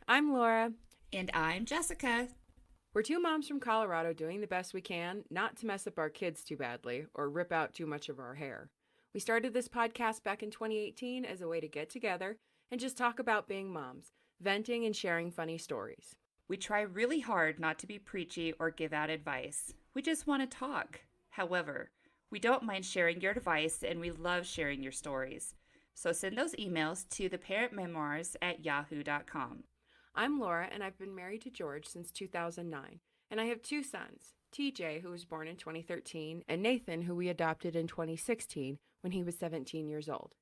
I'm Laura. And I'm Jessica. We're two moms from Colorado doing the best we can not to mess up our kids too badly or rip out too much of our hair. We started this podcast back in 2018 as a way to get together and just talk about being moms, venting and sharing funny stories. We try really hard not to be preachy or give out advice. We just want to talk. However, we don't mind sharing your advice and we love sharing your stories. So send those emails to theparentmemoirs@yahoo.com. I'm Laura, and I've been married to George since 2009, and I have two sons, TJ, who was born in 2013, and Nathan, who we adopted in 2016 when he was 17 years old.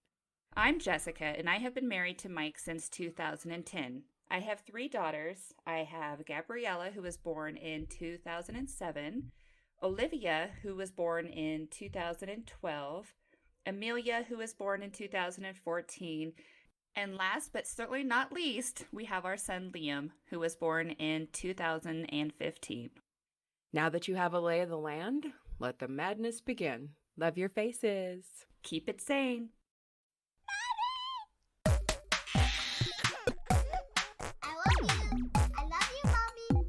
I'm Jessica, and I have been married to Mike since 2010. I have three daughters. I have Gabriella, who was born in 2007, Olivia, who was born in 2012, Amelia, who was born in 2014, and last but certainly not least, we have our son Liam, who was born in 2015. Now that you have a lay of the land, let the madness begin. Love your faces. Keep it sane. I love you. I love you, Mommy.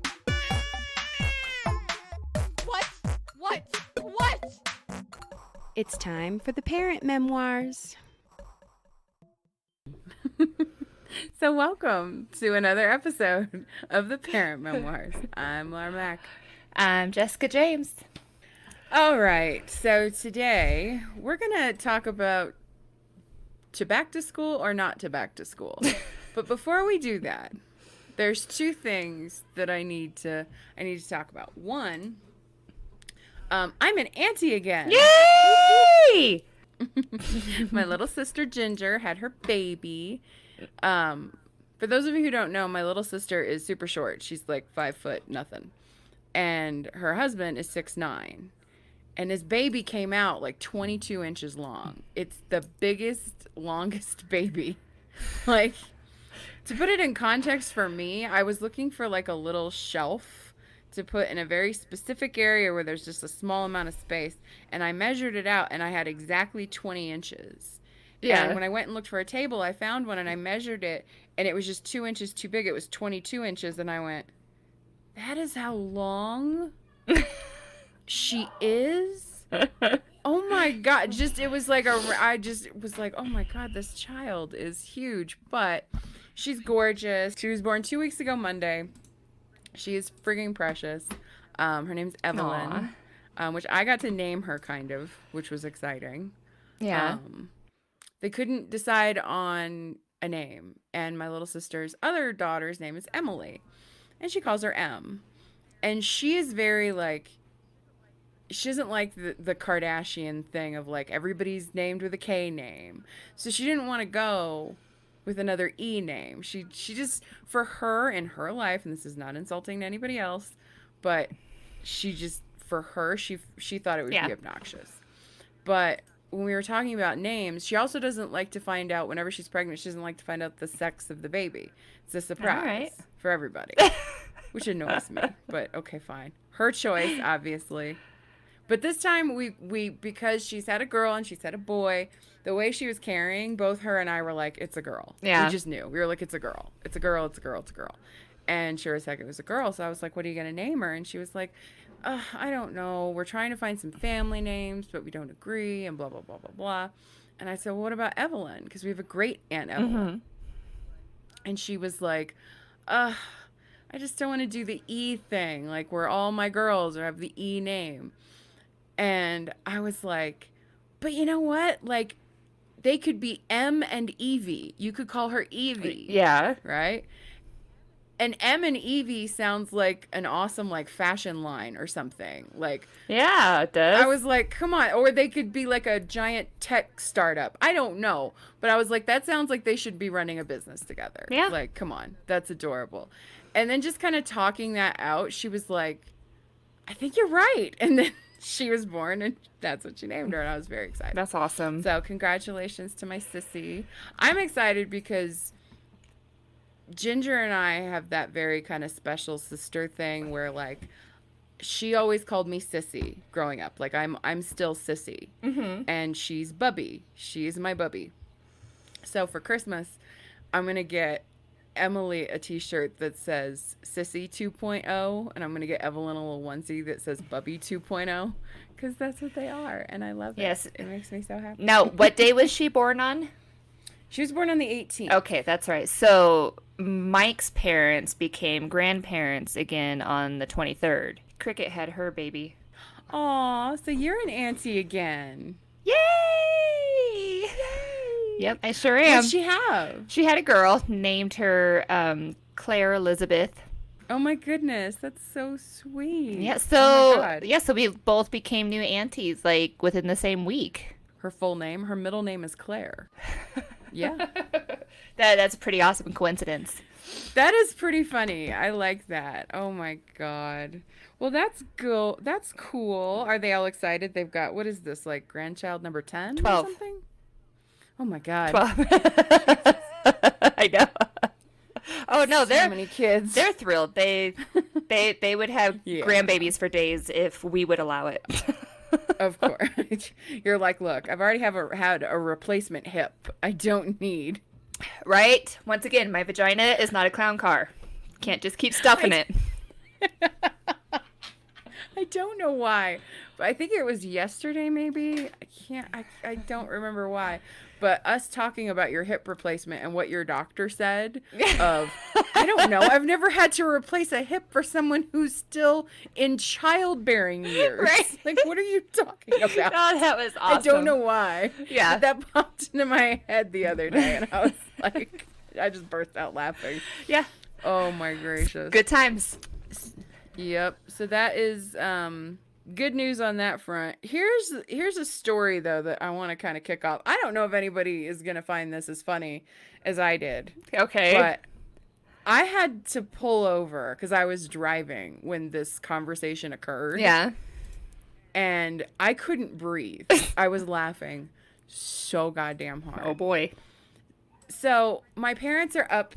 What? It's time for the parent memoirs. So welcome to another episode of the parent memoirs. I'm Laura Mack. I'm Jessica James. All right, so today we're going to talk about to back to school or not to back to school. But before we do that, there's two things that I need to talk about. One, I'm an auntie again. Yay! My little sister Ginger had her baby. For those of you who don't know, my little sister is super short. She's like 5 foot nothing. And her husband is 6'9". And his baby came out like 22 inches long. It's the biggest, longest baby. Like, to put it in context for me, I was looking for like a little shelf to put in a very specific area where there's just a small amount of space. And I measured it out and I had exactly 20 inches. Yeah. And when I went and looked for a table, I found one and I measured it and it was just 2 inches too big. It was 22 inches. And I went, that is how long she is? Oh my God. It was like I just was like, oh my God, this child is huge. But she's gorgeous. She was born 2 weeks ago Monday. She is frigging precious. Her name's Evelyn, which I got to name her kind of, which was exciting. Yeah. They couldn't decide on a name. And my little sister's other daughter's name is Emily. And she calls her M. And she is very like, she doesn't like the Kardashian thing of like everybody's named with a K name. So she didn't want to go with another E name. She just, for her in her life, and this is not insulting to anybody else, but she just, for her, she thought it would be obnoxious. But when we were talking about names, she also doesn't like to find out, whenever she's pregnant, she doesn't like to find out the sex of the baby. It's a surprise for everybody, which annoys me, but okay, fine. Her choice, obviously. But this time, we because she's had a girl and she's had a boy, the way she was carrying, both her and I were like, it's a girl. Yeah. We just knew. We were like, it's a girl. It's a girl, it's a girl, it's a girl. And sure as heck, it was a girl. So I was like, what are you going to name her? And she was like, I don't know. We're trying to find some family names, but we don't agree, and blah, blah, blah, blah, blah. And I said, well, what about Evelyn? Because we have a great Aunt Evelyn. Mm-hmm. And she was like, I just don't want to do the E thing, like where all my girls have the E name. And I was like, but you know what? Like, they could be M and Evie. You could call her Evie. Yeah. Right? And M and Evie sounds like an awesome, like, fashion line or something. Like, Yeah, it does. I was like, come on. Or they could be like a giant tech startup. I don't know. But I was like, that sounds like they should be running a business together. Yeah. Like, come on. That's adorable. And then just kind of talking that out, she was like, I think you're right. And then she was born, and that's what she named her. And I was very excited. That's awesome. So congratulations to my sissy. I'm excited because Ginger and I have that very kind of special sister thing where, like, she always called me Sissy growing up. Like, I'm still Sissy. Mm-hmm. And she's Bubby. She's my Bubby. So for Christmas, I'm going to get Emily a t-shirt that says Sissy 2.0, and I'm going to get Evelyn a little onesie that says Bubby 2.0, because that's what they are, and I love it. Yes. It makes me so happy. Now, what day was she born on? She was born on the 18th. Okay, that's right. So Mike's parents became grandparents again on the 23rd. Cricket had her baby. Aw, so you're an auntie again. Yay! Yay! Yep, I sure am. What'd she have? She had a girl, named her Claire Elizabeth. Oh my goodness, that's so sweet. Yeah, Oh my God. so we both became new aunties like within the same week. Her full name, her middle name is Claire. Yeah. That's a pretty awesome coincidence. That is pretty funny. I like that. Oh my God. Well, that's cool. That's cool. Are they all excited? They've got, what is this, like grandchild number 10 12. or something? Oh my God. 12. I know. Oh no, So many kids. they're thrilled. They would have Yeah. grandbabies for days if we would allow it. Of course. You're like, look, I've already had a replacement hip. I don't need. Right? Once again, my vagina is not a clown car. Can't just keep stuffing it. I don't know why, but I think it was yesterday maybe. I don't remember why. But us talking about your hip replacement and what your doctor said of, I don't know, I've never had to replace a hip for someone who's still in childbearing years. Right. Like, what are you talking about? Oh, that was awesome. I don't know why. Yeah. But that popped into my head the other day, and I was like, I just burst out laughing. Yeah. Oh my gracious. Good times. Yep. So that is good news on that front. Here's a story though that I want to kind of kick off. I don't know if anybody is gonna find this as funny as I did, Okay. but I had to pull over because I was driving when this conversation occurred. Yeah. And I couldn't breathe. I was laughing so goddamn hard. Oh boy. So my parents are up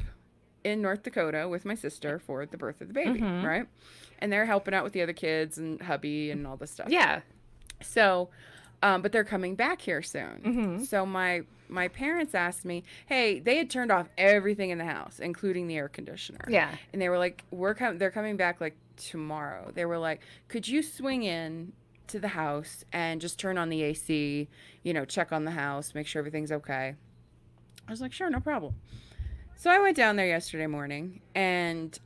in North Dakota with my sister for the birth of the baby, right? And they're helping out with the other kids and hubby and all this stuff. Yeah. So, but they're coming back here soon. So my parents asked me, hey, they had turned off everything in the house, including the air conditioner. Yeah. And they were like, they're coming back like tomorrow. They were like, could you swing in to the house and just turn on the AC, check on the house, make sure everything's okay. I was like, sure, no problem. So I went down there yesterday morning, and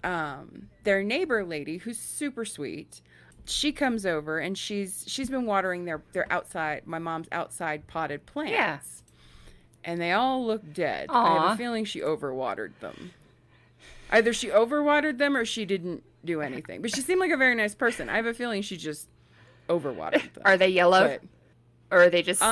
their neighbor lady, who's super sweet, she comes over, and she's been watering their outside, my mom's outside potted plants. Yeah. And they all look dead. Aw. I have a feeling she overwatered them. Either she overwatered them or she didn't do anything. But she seemed like a very nice person. I have a feeling she just overwatered them. Are they yellow? But, or are they just...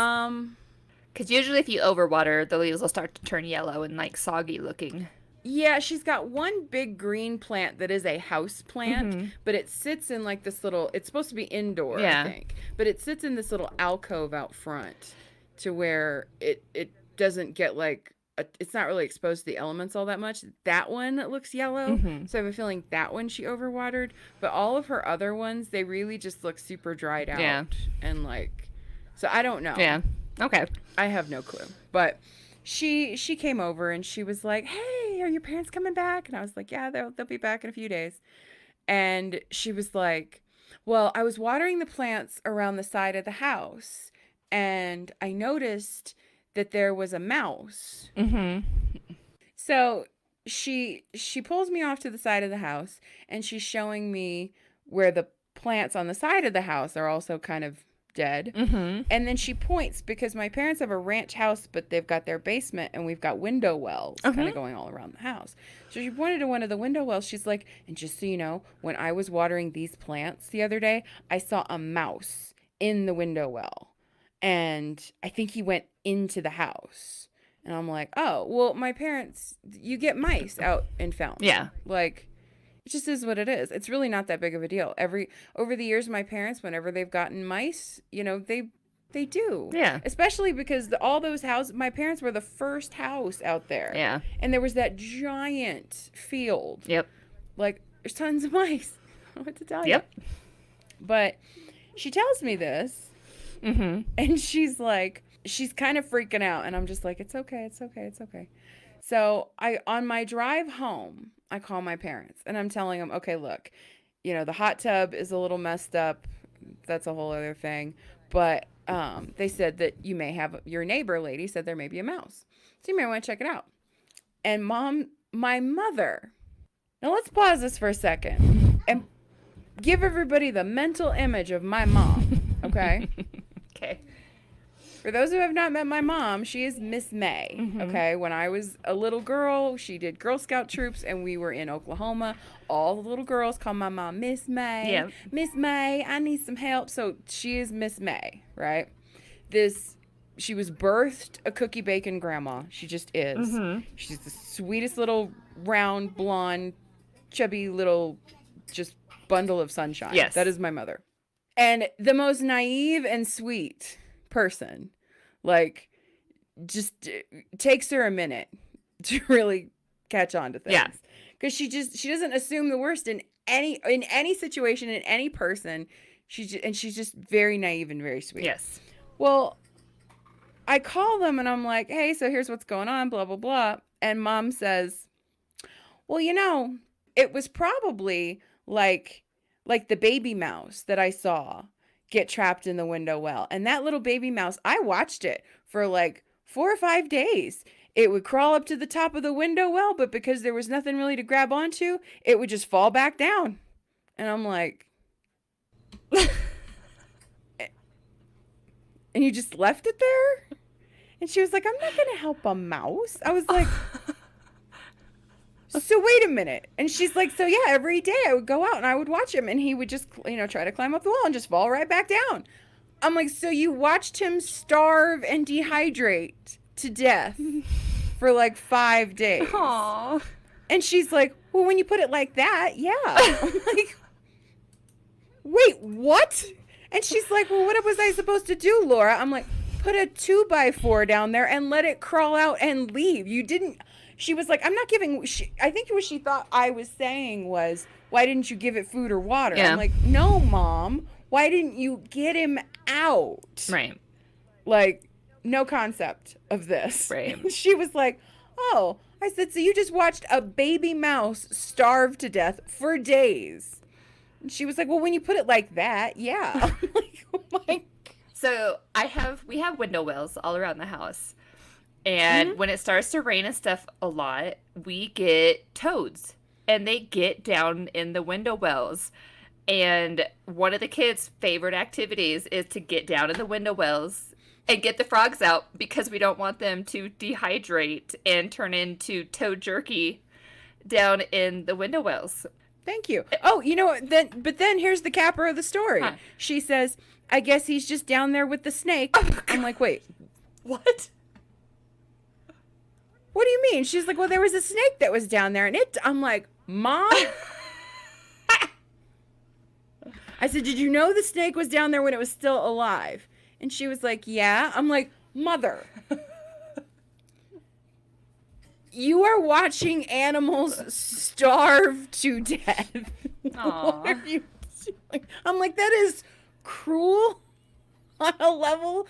Because usually if you overwater, the leaves will start to turn yellow and like soggy looking. yeah, she's got one big green plant that is a house plant, but it sits in like this little, it's supposed to be indoor, Yeah. I think. But it sits in this little alcove out front to where it doesn't get like, it's not really exposed to the elements all that much. That one looks yellow. So I have a feeling that one she overwatered. But all of her other ones, they really just look super dried out. Yeah. And like, so I don't know. Yeah. Okay. I have no clue. But she came over and she was like, hey, are your parents coming back? And I was like, yeah, they'll be back in a few days. And she was like, well, I was watering the plants around the side of the house and I noticed that there was a mouse. So she pulls me off to the side of the house and she's showing me where the plants on the side of the house are also kind of dead. And then she points, because my parents have a ranch house, but they've got their basement and we've got window wells kind of going all around the house. So she pointed to one of the window wells. She's like, and just so you know, when I was watering these plants the other day, I saw a mouse in the window well. And I think he went into the house. And I'm like, oh, well, my parents, you get mice out in Fountain. Yeah. Like, it just is what it is. It's really not that big of a deal. Over the years, my parents, whenever they've gotten mice, they do. Yeah. Especially because all those houses, my parents were the first house out there. Yeah. And there was that giant field. Yep. Like, there's tons of mice. I don't know what to tell you. Yep. But she tells me this. And she's like, she's kind of freaking out. And I'm just like, it's okay. It's okay. It's okay. So on my drive home, I call my parents and I'm telling them, okay, look, the hot tub is a little messed up. That's a whole other thing. But they said that you may have your neighbor lady said there may be a mouse. So you may want to check it out. And my mother. Now let's pause this for a second and give everybody the mental image of my mom, okay? Okay. For those who have not met my mom, she is Miss May. Okay, when I was a little girl, she did Girl Scout troops, and we were in Oklahoma. All the little girls call my mom Miss May. Yeah. Miss May, I need some help. So she is Miss May, right? She was birthed a cookie bacon grandma. She just is. She's the sweetest little round blonde, chubby little, just bundle of sunshine. Yes, that is my mother, and the most naive and sweet person. Like, just takes her a minute to really catch on to things. Yeah. Because she doesn't assume the worst in any situation, in any person. She's just very naive and very sweet. Yes. Well, I call them and I'm like, hey, so here's what's going on, blah, blah, blah. And Mom says, well, it was probably like the baby mouse that I saw get trapped in the window well. And that little baby mouse, I watched it for like 4 or 5 days. It would crawl up to the top of the window well, but because there was nothing really to grab onto, it would just fall back down. And I'm like, and you just left it there? And she was like, I'm not going to help a mouse. I was like, so wait a minute. And she's like, so yeah, every day I would go out and I would watch him and he would just, try to climb up the wall and just fall right back down. I'm like, so you watched him starve and dehydrate to death for like 5 days. Aww. And she's like, well, when you put it like that, yeah. I'm like, wait, what? And she's like, well, what was I supposed to do, Laura? I'm like, put a 2x4 down there and let it crawl out and leave. You didn't. She was like, I'm not giving. I think what she thought I was saying was, why didn't you give it food or water? Yeah. I'm like, no, Mom. Why didn't you get him out? Right. Like, no concept of this. Right. And she was like, oh. I said, so you just watched a baby mouse starve to death for days. And she was like, well, when you put it like that, yeah. I'm like, oh my. So we have window wells all around the house. And when it starts to rain and stuff a lot, we get toads. And they get down in the window wells. And one of the kids' favorite activities is to get down in the window wells and get the frogs out because we don't want them to dehydrate and turn into toad jerky down in the window wells. Thank you. Oh, you know what? Then here's the capper of the story. Huh. She says, I guess he's just down there with the snake. Oh, I'm like, wait. What? What do you mean? She's like, well, there was a snake that was down there. And I'm like, Mom? I said, did you know the snake was down there when it was still alive? And she was like, yeah. I'm like, Mother. You are watching animals starve to death. Aww. What are you doing? I'm like, that is cruel on a level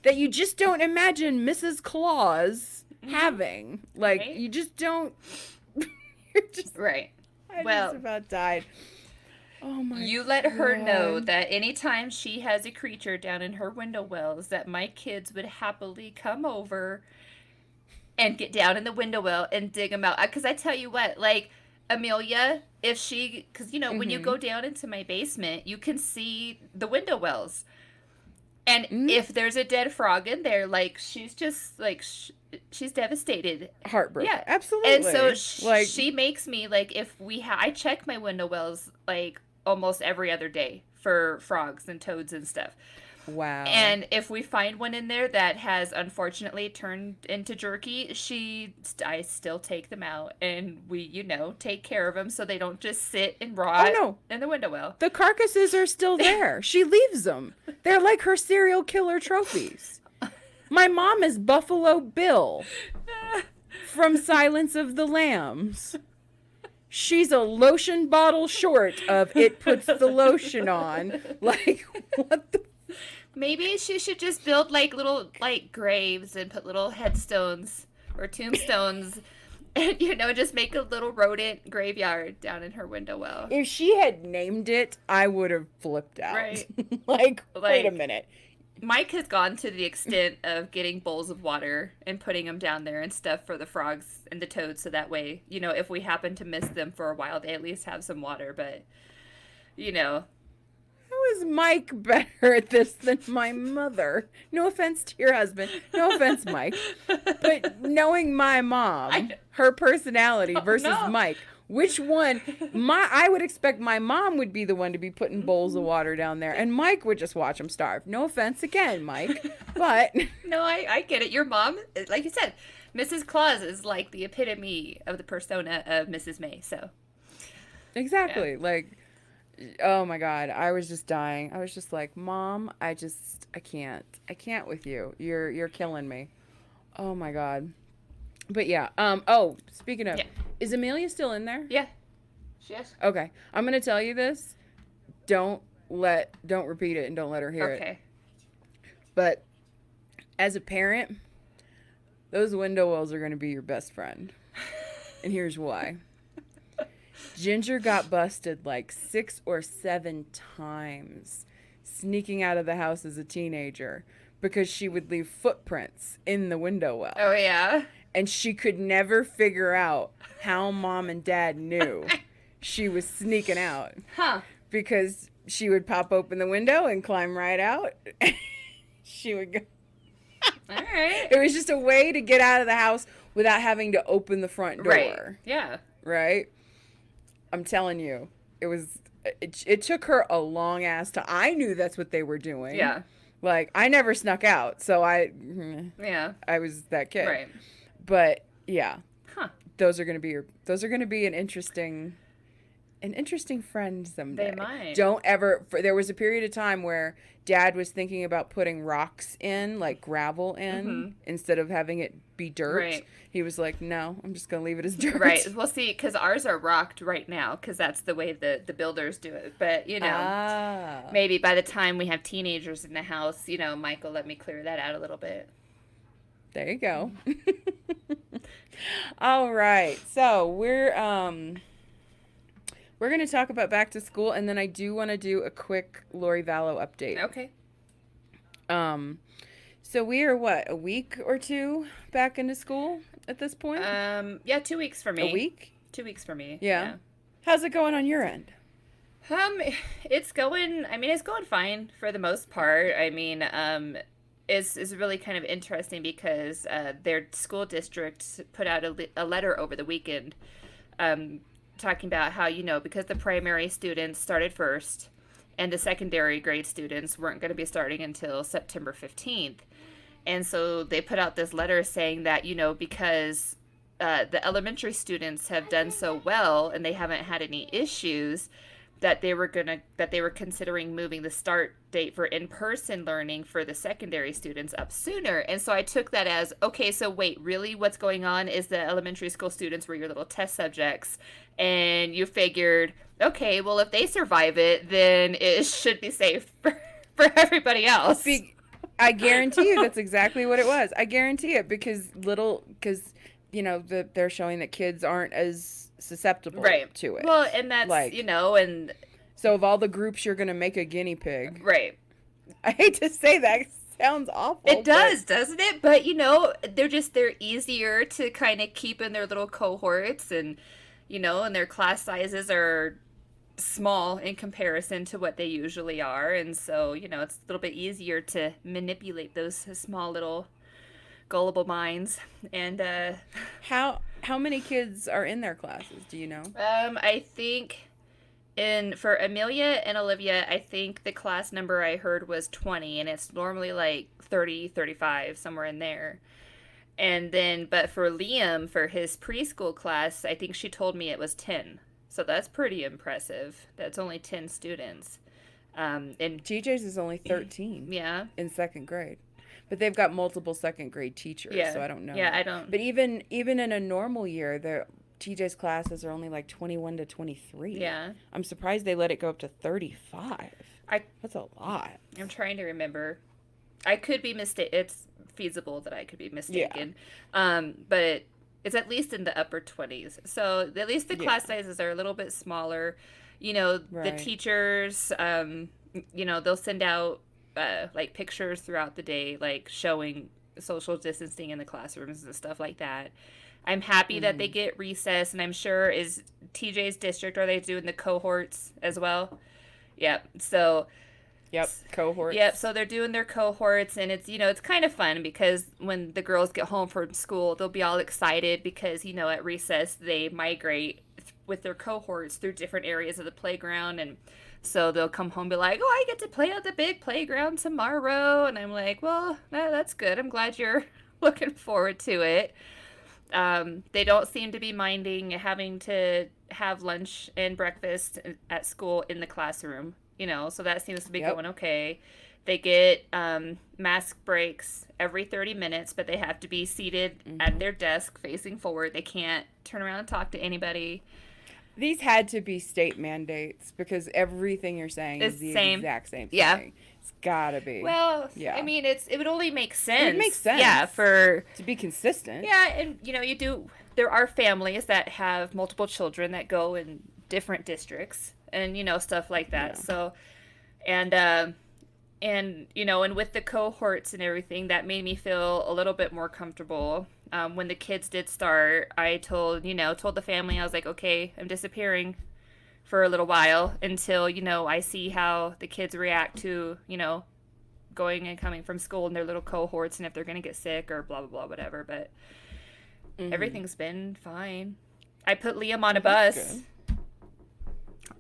that you just don't imagine Mrs. Claus having. Like, Right? you just don't. You're just. Right. I Well, just about died. Oh my. You let her know God. that anytime she has a creature down in her window wells, that my kids would happily come over and get down in the window well and dig them out. Because I tell you what, like Amelia, if she, because when you go down into my basement, you can see the window wells. And if there's a dead frog in there, like she's just like, she's devastated. Heartbreak. Yeah, Absolutely. And so like, she makes me like, if I check my window wells like almost every other day for frogs and toads and stuff. wow. And if we find one in there that has unfortunately turned into jerky, I still take them out and we, take care of them so they don't just sit and rot in the window well. The carcasses are still there. She leaves them. They're like her serial killer trophies. My mom is Buffalo Bill from Silence of the Lambs. She's a lotion bottle short of it puts the lotion on. Like, what the? Maybe she should just build like little like graves and put little headstones or tombstones, and just make a little rodent graveyard down in her window well. If she had named it, I would have flipped out. Right. Like, wait a Like, minute. Mike has gone to the extent of getting bowls of water and putting them down there and stuff for the frogs and the toads, so that way, if we happen to miss them for a while, they at least have some water. But, you know, How is Mike better at this than my mother? No offense to your husband. No offense, Mike. But knowing my mom, her personality versus no. Mike, which one? I would expect my mom would be the one to be putting bowls of water down there, and Mike would just watch him starve. No offense again, Mike, but No, I get it. Your mom, like you said, Mrs. Claus is like the epitome of the persona of Mrs. May. So exactly, like, oh my God, I was just dying. I was just like, Mom, I can't with you. You're killing me. Oh my God. But yeah. Oh, speaking of, Yeah. is Amelia still in there? yeah, she is. Okay, I'm gonna tell you this. Don't repeat it and don't let her hear it. Okay. But as a parent, those window wells are gonna be your best friend, and here's why. Ginger got busted like 6 or 7 times sneaking out of the house as a teenager because she would leave footprints in the window well. Oh yeah. And she could never figure out how Mom and Dad knew she was sneaking out. Huh. Because she would pop open the window and climb right out. She would go. All right. It was just a way to get out of the house without having to open the front door. Right. Yeah. Right? I'm telling you, it took her a long ass time. I knew that's what they were doing. Yeah. Like, I never snuck out, so Yeah. I was that kid. Right. But yeah. Huh. Those are gonna be an interesting friend someday. They might. Don't ever. There was a period of time where Dad was thinking about putting rocks in, like gravel in, instead of having it be dirt. Right. He was like, "No, I'm just gonna leave it as dirt." Right. Well, see, because ours are rocked right now, because that's the way the builders do it. But maybe by the time we have teenagers in the house, Mike will let me clear that out a little bit. There you go. All right. So we're going to talk about back to school, and then I do want to do a quick Lori Vallow update. Okay. So we are a week or two back into school at this point? Yeah, 2 weeks for me. A week? 2 weeks for me. Yeah. How's it going on your end? It's going fine for the most part. I mean, is really kind of interesting because their school district put out a letter over the weekend talking about how, because the primary students started first and the secondary grade students weren't going to be starting until September 15th. And so they put out this letter saying that, because the elementary students have done so well and they haven't had any issues, that they were considering moving the start date for in-person learning for the secondary students up sooner. And so I took that as, okay, so wait, really what's going on is the elementary school students were your little test subjects, and you figured, okay, well, if they survive it, then it should be safe for everybody else. I guarantee you that's exactly what it was. I guarantee it because they're showing that kids aren't as susceptible to it. Well, and that's, and so of all the groups you're going to make a guinea pig. Right. I hate to say that. It sounds awful. It does, doesn't it? But, they're easier to kind of keep in their little cohorts, and, and their class sizes are small in comparison to what they usually are. And so, it's a little bit easier to manipulate those small little gullible minds. And how many kids are in their classes, do you know? I think for Amelia and Olivia, I think the class number I heard was 20, and it's normally like 30, 35, somewhere in there. And then, but for Liam, for his preschool class, I think she told me it was 10. So that's pretty impressive. That's only 10 students. And TJ's is only 13. Yeah. In second grade. But they've got multiple second grade teachers, so I don't know. Yeah, I don't. But even in a normal year, TJ's classes are only like 21 to 23. Yeah. I'm surprised they let it go up to 35. That's a lot. I'm trying to remember. I could be mistaken. It's feasible that I could be Yeah. mistaken. But it's at least in the upper 20s. So at least the Yeah. class sizes are a little bit smaller. You know, the Right. teachers, they'll send out like pictures throughout the day, like showing social distancing in the classrooms and stuff like that. I'm happy that they Mm-hmm. get recess, and I'm sure is TJ's district, are they doing the cohorts as well? Yep. So Yep. Yep, Cohorts. so they're doing their cohorts, and it's kind of fun because when the girls get home from school, they'll be all excited because at recess they migrate with their cohorts through different areas of the playground, and so they'll come home and be like, "Oh, I get to play on the big playground tomorrow," and I'm like, "Well, that's good. I'm glad you're looking forward to it." They don't seem to be minding having to have lunch and breakfast at school in the classroom, so that seems to be Yep. going okay. They get mask breaks every 30 minutes, but they have to be seated at Mm-hmm. their desk facing forward. They can't turn around and talk to anybody. These had to be state mandates because everything you're saying It's is the the same. exact same Yeah. thing. It's gotta be. Well, I Yeah. mean, it would only make It would make sense. Yeah, sense for to be consistent. Yeah, and you do. There are families that have multiple children that go in different districts, and stuff like that. Yeah. So, and and with the cohorts and everything, that made me feel a little bit more comfortable. When the kids did start, I told the family, I was like, okay, I'm disappearing for a little while until I see how the kids react to going and coming from school and their little cohorts, and if they're gonna get sick or blah blah blah whatever. But Mm-hmm. everything's been fine. I put Liam on a Well, that's bus. good.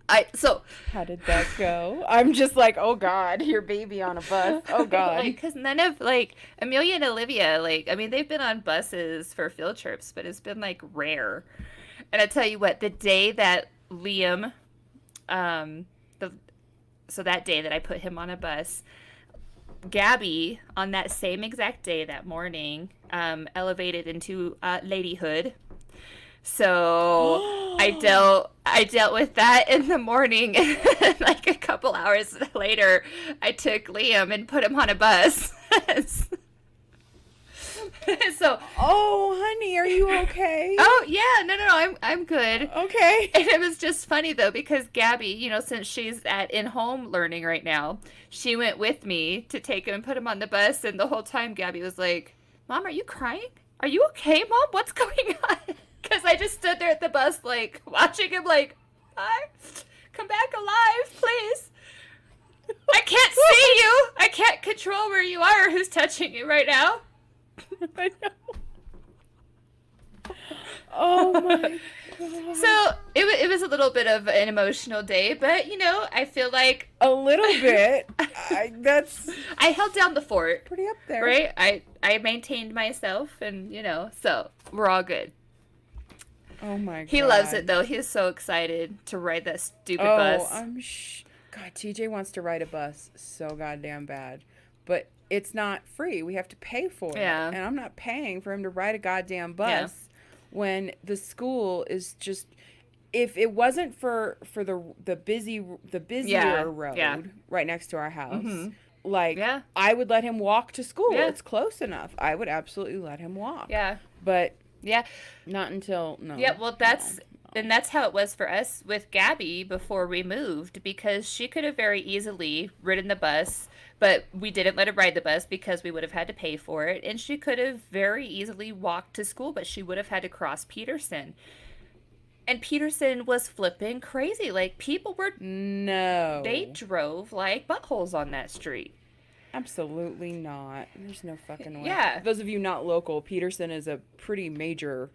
I so How did that go? I'm just like, oh God, your baby on a bus. Oh God. because none of Amelia and Olivia, I mean, they've been on buses for field trips, but it's been rare. And I tell you what, the day that Liam, the so that day that I put him on a bus, Gabby on that same exact day that morning elevated into ladyhood. So I dealt with that in the morning, and like a couple hours later, I took Liam and put him on a bus. So, Oh, honey, are you okay? oh yeah, no, I'm good. Okay. And it was just funny though because Gabby, since she's at in-home learning right now, she went with me to take him and put him on the bus, and the whole time Gabby was like, "Mom, are you crying? Are you okay, Mom? What's going on?" Because I just stood there at the bus, watching him, "Hi, come back alive, please. I can't see you. I can't control where you are or who's touching you right now." I know. Oh my God. So it was a little bit of an emotional day, but I feel like A little bit. That's I held down the fort, pretty up there. right? I maintained myself, and so we're all good. Oh my God. He loves it though. He's so excited to ride that stupid Oh, bus. God, TJ wants to ride a bus so goddamn bad. But it's not free. We have to pay for it. Yeah. And I'm not paying for him to ride a goddamn bus Yeah. when the school is just, if it wasn't for the busier Yeah, road yeah. right next to our house, Mhm. like I would let him walk to school. Yeah. It's close enough. I would absolutely let him walk. Yeah. But Yeah. not until no. Yeah, well, no. and that's how it was for us with Gabby before we moved, because she could have very easily ridden the bus, but we didn't let her ride the bus because we would have had to pay for it, and she could have very easily walked to school, but she would have had to cross Peterson. And Peterson was flipping crazy. People were No. they drove like buttholes on that street. Absolutely not. There's no fucking way. Yeah. Those of you not local, Peterson is a pretty major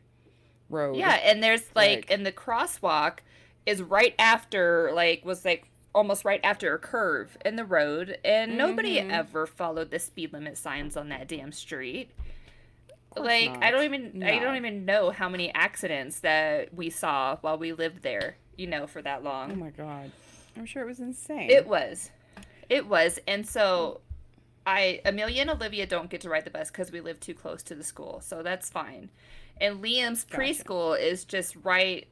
road. Yeah, and there's Like- and the crosswalk is right after was almost right after a curve in the road, and nobody Mhm. ever followed the speed limit signs on that damn street. course I not. don't No. even know how many accidents that we saw while we lived there, for that Oh long. my God. I'm sure it was insane. It was. It was. And so Amelia and Olivia don't get to ride the bus because we live too close to the school, so that's fine. And Liam's Gotcha. preschool is just right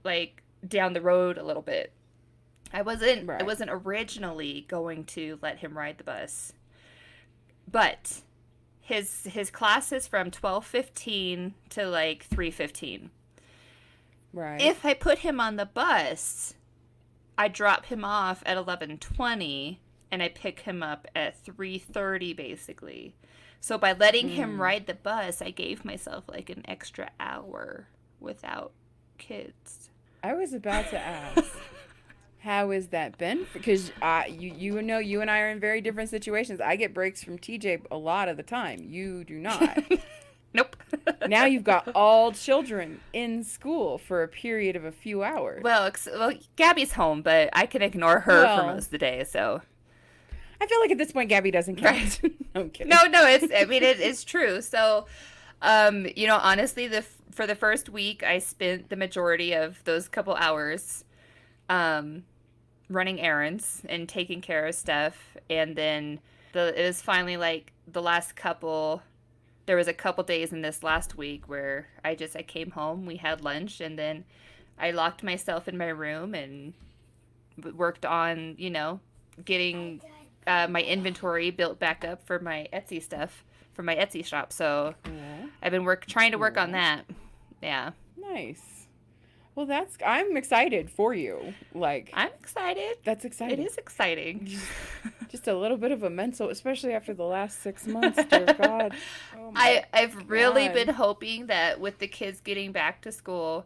down the road a little bit. I Right. wasn't originally going to let him ride the bus. but his class is from 12:15 to like 3:15. Right. If I put him on the bus, I drop him off at 11:20 and I pick him up at 3:30 basically. So by letting him ride the bus, I gave myself like an extra hour without kids. I was about to ask, how has that been? Because you know, you and I are in very different situations. I get breaks from TJ a lot of the time. You do not. Nope. Now you've got all children in school for a period of a few hours. Well, Gabby's home, but I can ignore her for most of the day, so. I feel like at this point, Gabby doesn't count. Right. I'm kidding. No, it's true. So, honestly, for the first week, I spent the majority of those couple hours running errands and taking care of stuff. And then it was finally like the last couple. There was a couple days in this last week where I came home, we had lunch, and then I locked myself in my room and worked on, getting my inventory built back up for my Etsy stuff, for my Etsy shop. So I've been trying to work on that. Yeah. Nice. Well, I'm excited for you. Like, I'm excited. That's exciting. It is exciting. Just a little bit of a mental, especially after the last 6 months, dear God. Oh I've really been hoping that with the kids getting back to school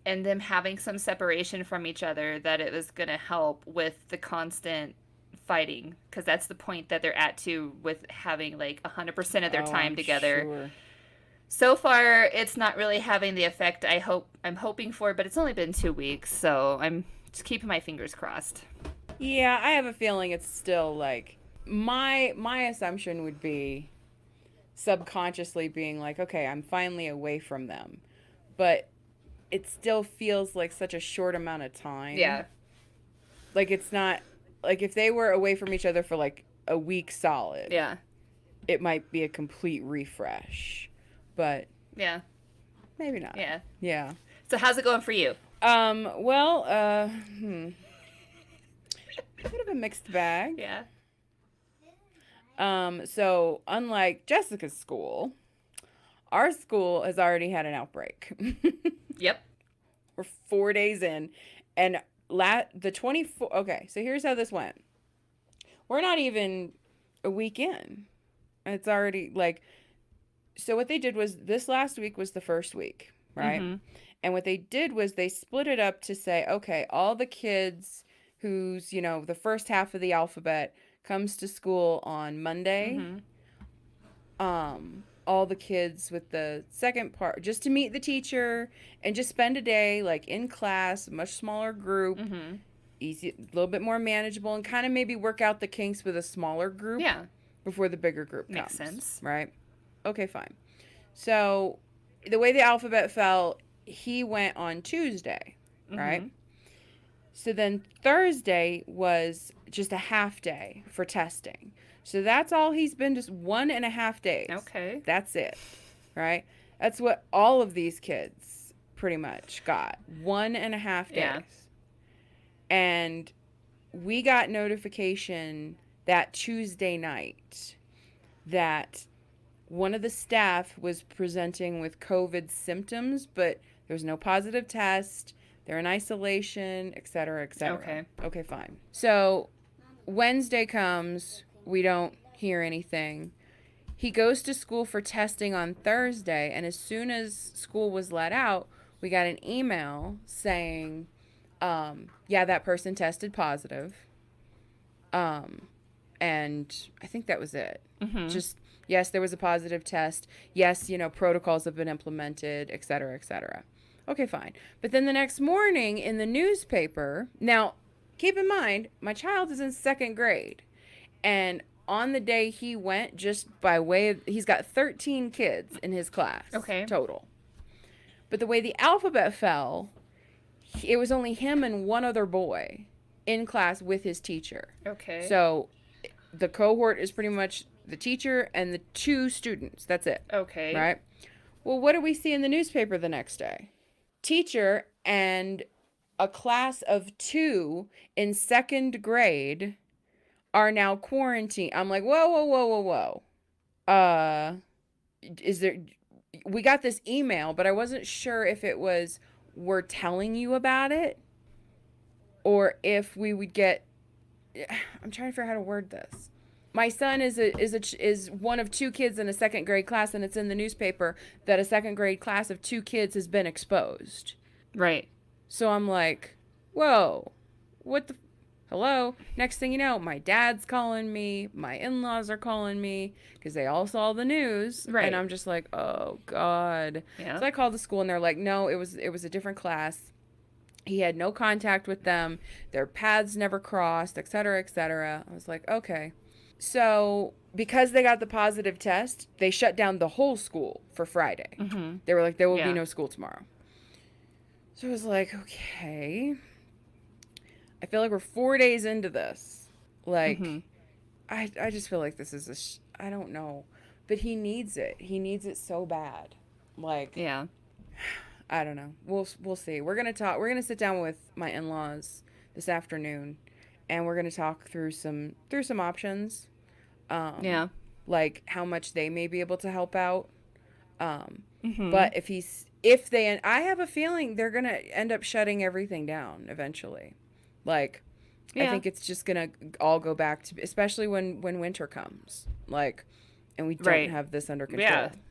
and them having some separation from each other, that it was going to help with the constant fighting, because that's the point that they're at too, with having like 100% of their time together. Sure. So far, it's not really having the effect I'm hoping for, but it's only been 2 weeks, so I'm just keeping my fingers crossed. Yeah, I have a feeling it's still like my assumption would be subconsciously being like, okay, I'm finally away from them, but it still feels like such a short amount of time. Yeah. Like, it's not like if they were away from each other for like a week solid. Yeah. It might be a complete refresh. But yeah, maybe not. Yeah. Yeah. So how's it going for you? Well, bit of a mixed bag. Yeah. So unlike Jessica's school, our school has already had an outbreak. Yep. We're 4 days in, and the 24. Okay, so here's how this went. We're not even a week in. It's already like. So what they did was this last week was the first week, right? Mm-hmm. And what they did was they split it up to say, okay, all the kids whose, the first half of the alphabet comes to school on Monday. Mm-hmm. All the kids with the second part, just to meet the teacher and just spend a day like in class, a much smaller group, mm-hmm. easy, a little bit more manageable, and kind of maybe work out the kinks with a smaller group. Yeah. Before the bigger group comes. Makes sense. Right? Okay, fine. So the way the alphabet fell, he went on Tuesday, right? Mm-hmm. So then Thursday was just a half day for testing. So that's all he's been, just 1.5 days. Okay. That's it, right? That's what all of these kids pretty much got, 1.5 days. Yeah. And we got notification that Tuesday night that one of the staff was presenting with COVID symptoms, but there was no positive test. They're in isolation, et cetera, et cetera. Okay. Okay, fine. So Wednesday comes, we don't hear anything. He goes to school for testing on Thursday, and as soon as school was let out, we got an email saying, yeah, that person tested positive. And I think that was it. Mm-hmm. Just, yes, there was a positive test. Yes, protocols have been implemented, et cetera, et cetera. Okay, fine. But then the next morning in the newspaper, now, keep in mind, my child is in 2nd grade. And on the day he went, just by way of, he's got 13 kids in his class. Okay. Total. But the way the alphabet fell, it was only him and one other boy in class with his teacher. Okay. So the cohort is pretty much the teacher and the 2 students. That's it. Okay. Right? Well, what do we see in the newspaper the next day? Teacher and a class of 2 in 2nd grade are now quarantined. I'm like, whoa, whoa, whoa, whoa, whoa. Is there, we got this email, but I wasn't sure if it was, we're telling you about it, or if we would get, I'm trying to figure out how to word this. My son is one of two kids in a second grade class, and it's in the newspaper that a second grade class of two kids has been exposed. Right. So I'm like, whoa, what the, hello? Next thing you know, my dad's calling me, my in-laws are calling me because they all saw the news, and Right. I'm just like, oh god. Yeah. So I called the school, and they're like, no, it was a different class. He had no contact with them. Their paths never crossed, et cetera, et cetera. I was like, okay. So because they got the positive test, they shut down the whole school for Friday. Mm-hmm. They were like, there will be Yeah. no school tomorrow. So I was like, okay. I feel like we're 4 days into this. Mm-hmm. Like, I just feel like this is I don't know. But he needs it. He needs it so bad. Like, Yeah. I don't know. We'll see. We're gonna talk. We're gonna sit down with my in-laws this afternoon, and we're gonna talk through some options. Um, Yeah. like how much they may be able to help out. Um, Mm-hmm. but if they, I have a feeling they're gonna end up shutting everything down eventually. Like, I Yeah. think it's just gonna all go back to, especially when winter comes. Like, and we don't Right. have this under Yeah. control.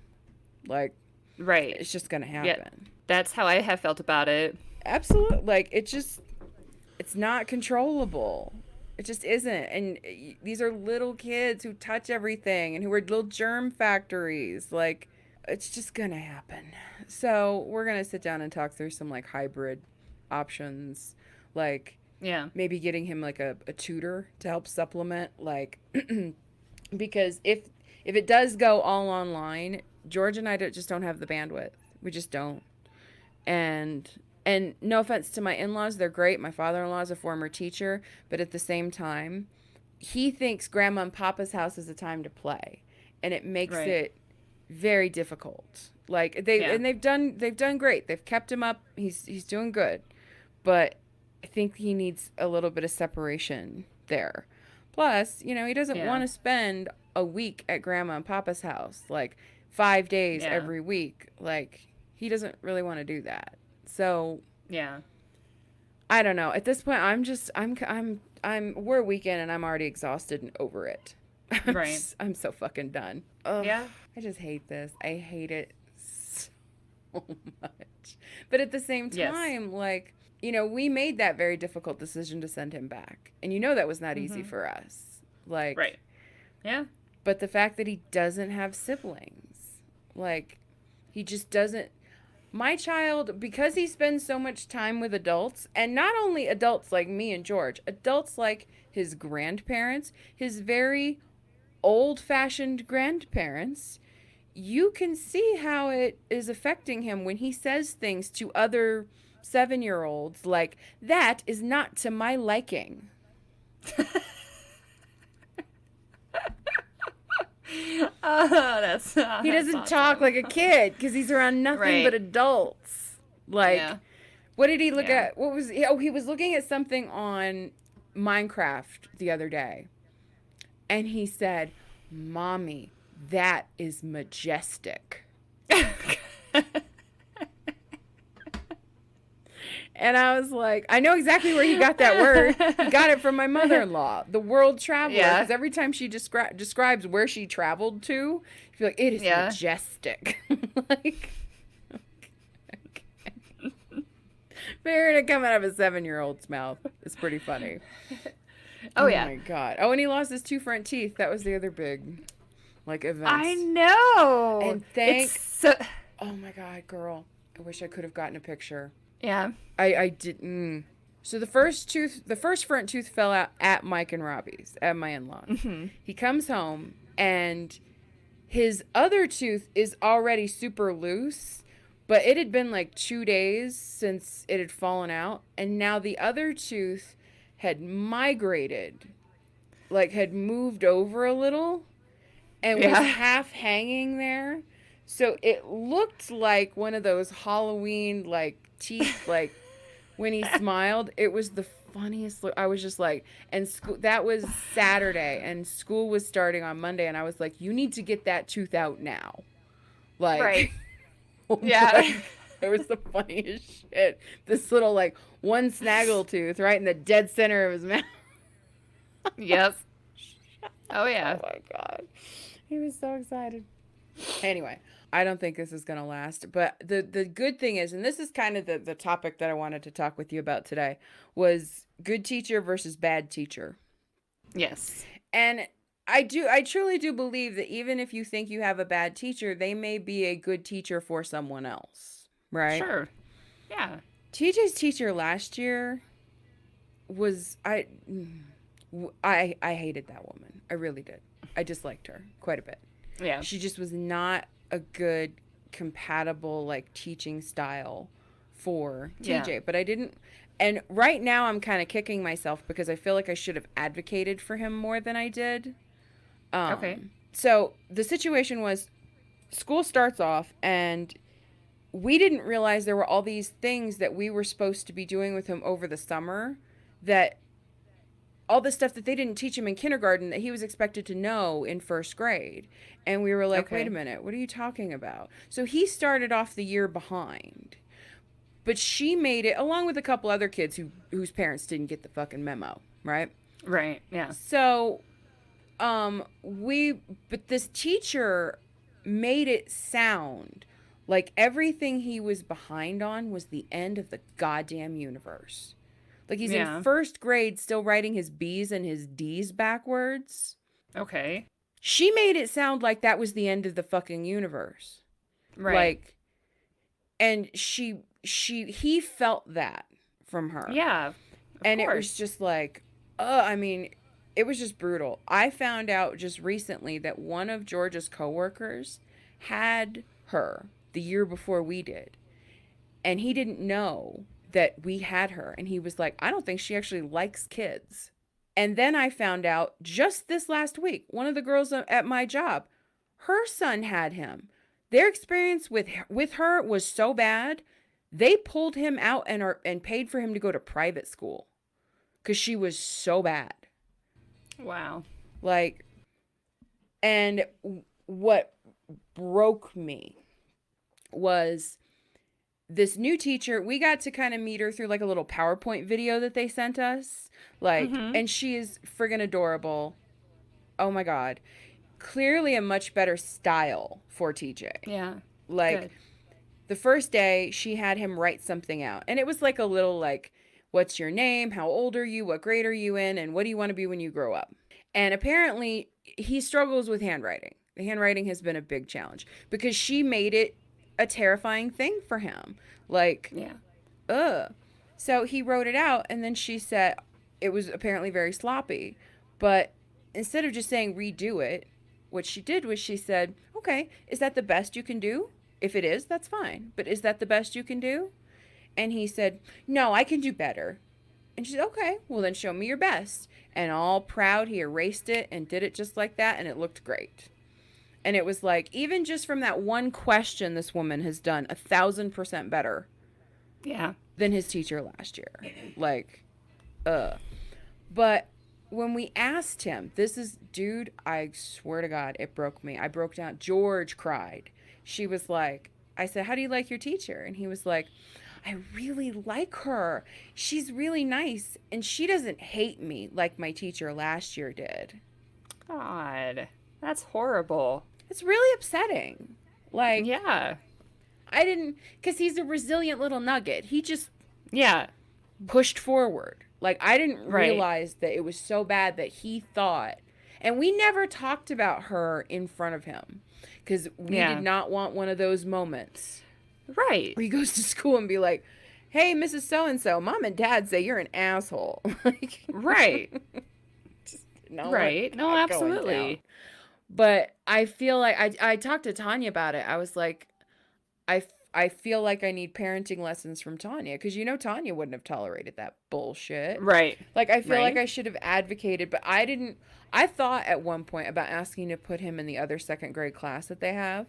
Like, Right. it's just gonna Yeah. happen. That's how I have felt about it. Absolutely. Like, it's not controllable. It just isn't. And these are little kids who touch everything and who are little germ factories. Like, it's just gonna happen. So we're gonna sit down and talk through some like hybrid options, like Yeah. maybe getting him like a tutor to help supplement, like because if it does go all online, George and I just don't have the bandwidth. We just don't. and and no offense to my in-laws, they're great. My father-in-law is a former teacher, but at the same time, he thinks grandma and papa's house is a time to play, and it makes Right. it very difficult. Like Yeah. they've done great. They've kept him up. He's doing good, but I think he needs a little bit of separation there. Plus, he doesn't Yeah. want to spend a week at grandma and papa's house, like 5 days Yeah. every week. Like, he doesn't really want to do that. So Yeah. I don't know. At this point, we're a weekend and I'm already exhausted and over it. Right. I'm so fucking done. Ugh, Yeah. I just hate this. I hate it so much. But at the same Yes. time, like, we made that very difficult decision to send him back. And that was not easy Mm-hmm. for us. Like, Right. Yeah. but the fact that he doesn't have siblings, like, he just doesn't. My child, because he spends so much time with adults, and not only adults like me and George, adults like his grandparents, his very old fashioned grandparents, you can see how it is affecting him when he says things to other 7-year-olds like, that is not to my liking. Oh, He that's doesn't talk awesome. like a kid because he's around nothing but Right. adults. Like, Yeah. what did he look Yeah. at? What was Oh, he was looking at something on Minecraft the other day, and he said, "Mommy, that is majestic." And I was like, I know exactly where he got that word. He got it from my mother-in-law, the world traveler, Yeah. because every time she describes where she traveled to, she's like, it is Yeah. majestic. Like, hearing it coming out of a 7-year-old's mouth is pretty funny. Oh yeah. My god. Oh, and he lost his two front teeth. That was the other big, like, I events. know. And It's so. oh my god, girl. I wish I could have gotten a picture. Yeah. I didn't. So the first front tooth fell out at Mike and Robbie's, at my in-laws. Mm-hmm. He comes home and his other tooth is already super loose, but it had been like 2 days since it had fallen out, and now the other tooth had migrated, like had moved over a little and was Yeah. half hanging there. So it looked like one of those Halloween like teeth, like when he smiled, it was the funniest look. I was just like, and school, that was Saturday, and school was starting on Monday, and I was like, you need to get that tooth out now. Right. Like, oh Yeah. my, it was the funniest shit. This little, like, one snaggle tooth right in the dead center of his mouth. Yep. Oh Oh yeah. my God. He was so excited. Anyway, I don't think this is going to last. But the good thing is, and this is kind of the topic that I wanted to talk with you about today, was good teacher versus bad teacher. Yes. And I truly do believe that even if you think you have a bad teacher, they may be a good teacher for someone else, right? Sure. Yeah. TJ's teacher last year was I hated that woman. I really did. I disliked her quite a bit. Yeah. She just was not a good compatible like teaching style for Yeah. TJ. But I didn't, and right now I'm kind of kicking myself because I feel like I should have advocated for him more than I did. Okay. So the situation was school starts off and we didn't realize there were all these things that we were supposed to be doing with him over the summer, that all the stuff that they didn't teach him in kindergarten that he was expected to know in first grade. And we were like, wait a Okay. minute, what are you talking about? So he started off the year behind. But she made it, along with a couple other kids whose parents didn't get the fucking memo, right? Right. Yeah. So, but this teacher made it sound like everything he was behind on was the end of the goddamn universe. Like he's in Yeah. first grade still writing his B's and his D's backwards. Okay. She made it sound like that was the end of the fucking universe. Right. Like, and he felt that from her. Yeah. Of And it was course. just like, I mean, it was just brutal. I found out just recently that one of Georgia's coworkers had her the year before we did. And he didn't know that we had her. And he was like, I don't think she actually likes kids. And then I found out just this last week, one of the girls at my job, her son had him. Their experience with her was so bad, they pulled him out and paid for him to go to private school because she was so bad. Wow. Like, and what broke me was this new teacher. We got to kind of meet her through like a little PowerPoint video that they sent us. Like, Mm-hmm. and she is friggin' adorable. Oh my God. Clearly a much better style for TJ. Yeah. Like, Good. the first day she had him write something out. And it was like a little like, what's your name? How old are you? What grade are you in? And what do you want to be when you grow up? And apparently he struggles with handwriting. The handwriting has been a big challenge because she made it a terrifying thing for him. Like, Yeah. ugh. So he wrote it out, and then she said it was apparently very sloppy. But instead of just saying redo it, what she did was she said, okay, is that the best you can do? If it is, that's fine. But is that the best you can do? And he said, no, I can do better. And she said, okay, well then show me your best. And all proud, he erased it and did it just like that, and it looked great. And it was like, even just from that one question, this woman has done 1,000% better Yeah. than his teacher last year. Like, But when we asked him, this is, dude, I swear to God, it broke me. I broke down. George cried. She was like, I said, how do you like your teacher? And he was like, I really like her. She's really nice. And she doesn't hate me like my teacher last year did. God. That's horrible. It's really upsetting. Like, Yeah. I didn't, because he's a resilient little nugget. He just Yeah. pushed forward. Like, I didn't Right. realize that it was so bad that he thought, and we never talked about her in front of him because we Yeah. did not want one of those moments Right. where he goes to school and be like, hey, Mrs. So-and-so, mom and dad say you're an asshole. Like, Right. no, Right. No, not going down. absolutely. But I feel like I talked to Tanya about it. I was like, I feel like I need parenting lessons from Tanya because Tanya wouldn't have tolerated that bullshit. Right. Like I feel like Right. I should have advocated, but I didn't. I thought at one point about asking to put him in the other second grade class that they have,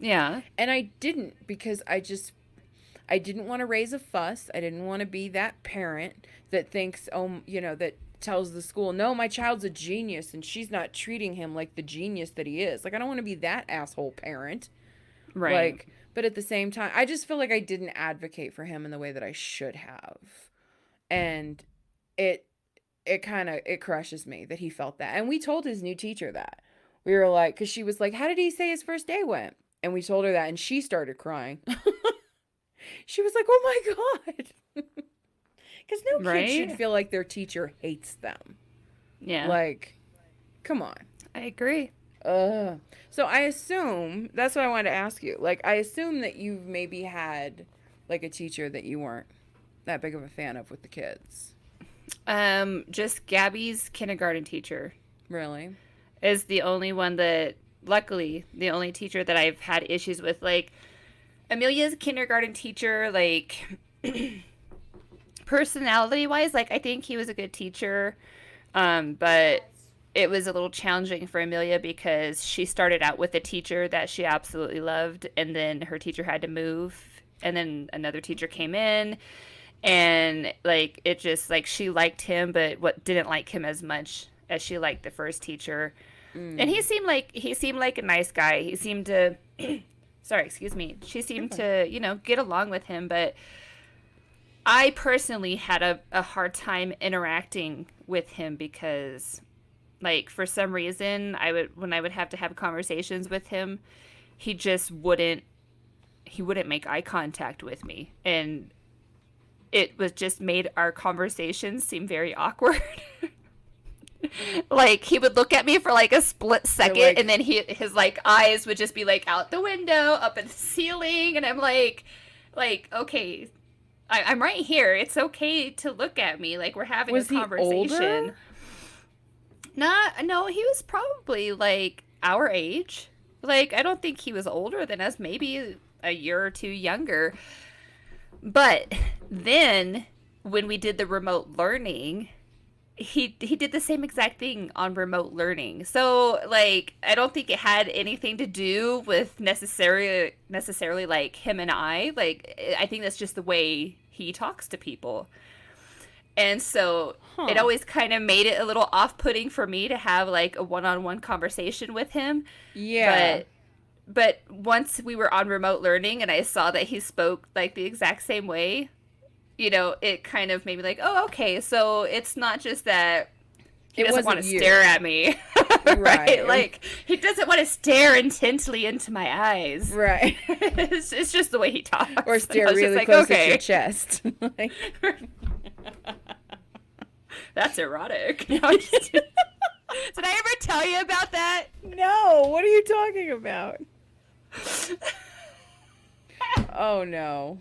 Yeah. and I didn't because I didn't want to raise a fuss. I didn't want to be that parent that thinks, oh, that tells the school, no, my child's a genius and she's not treating him like the genius that he is. Like, I don't want to be that asshole parent. Right. Like, but at the same time, I just feel like I didn't advocate for him in the way that I should have. And it it crushes me that he felt that. And we told his new teacher that. We were like, because she was like, how did he say his first day went? And we told her that, and she started crying. She was like, oh my God. Because no kid should Right? feel like their teacher hates them. Yeah. Like, come on. I agree. So I assume, that's what I wanted to ask you. Like, I assume that you've maybe had, like, a teacher that you weren't that big of a fan of with the kids. Just Gabby's kindergarten teacher Really? is the only one that, luckily, the only teacher that I've had issues with. Like, Amelia's kindergarten teacher, like, personality wise, like, I think he was a good teacher. But it was a little challenging for Amelia because she started out with a teacher that she absolutely loved, and then her teacher had to move, and then another teacher came in, and like it just like she liked him, but what didn't like him as much as she liked the first teacher. And he seemed like a nice guy. He seemed to sorry, excuse me. She seemed to, get along with him, but I personally had a hard time interacting with him because, like, for some reason, when I would have to have conversations with him, he just wouldn't make eye contact with me, and it was just made our conversations seem very awkward. Like, he would look at me for like a split second, like, and then his like eyes would just be like out the window, up at the ceiling, and I'm like, okay, I'm right here. It's okay to look at me. Like, we're having was a he conversation. older? No, he was probably like our age. Like, I don't think he was older than us, maybe a year or two younger. But then when we did the remote learning, he did the same exact thing on remote learning. So, like, I don't think it had anything to do with necessarily like him and I. Like, I think that's just the way he talks to people. And so it Huh. always kind of made it a little off-putting for me to have like a one-on-one conversation with him. Yeah. But once we were on remote learning and I saw that he spoke like the exact same way, it kind of made me like, oh, okay, so it's not just that he It doesn't want wasn't to you. stare at me. Right. Right? Like, he doesn't want to stare intently into my eyes. Right. It's just the way he talks. Or And I stare was just really like, close at okay. your chest. Like, That's erotic. No, I'm just- Did I ever tell you about that? no, what are you talking about? Oh no.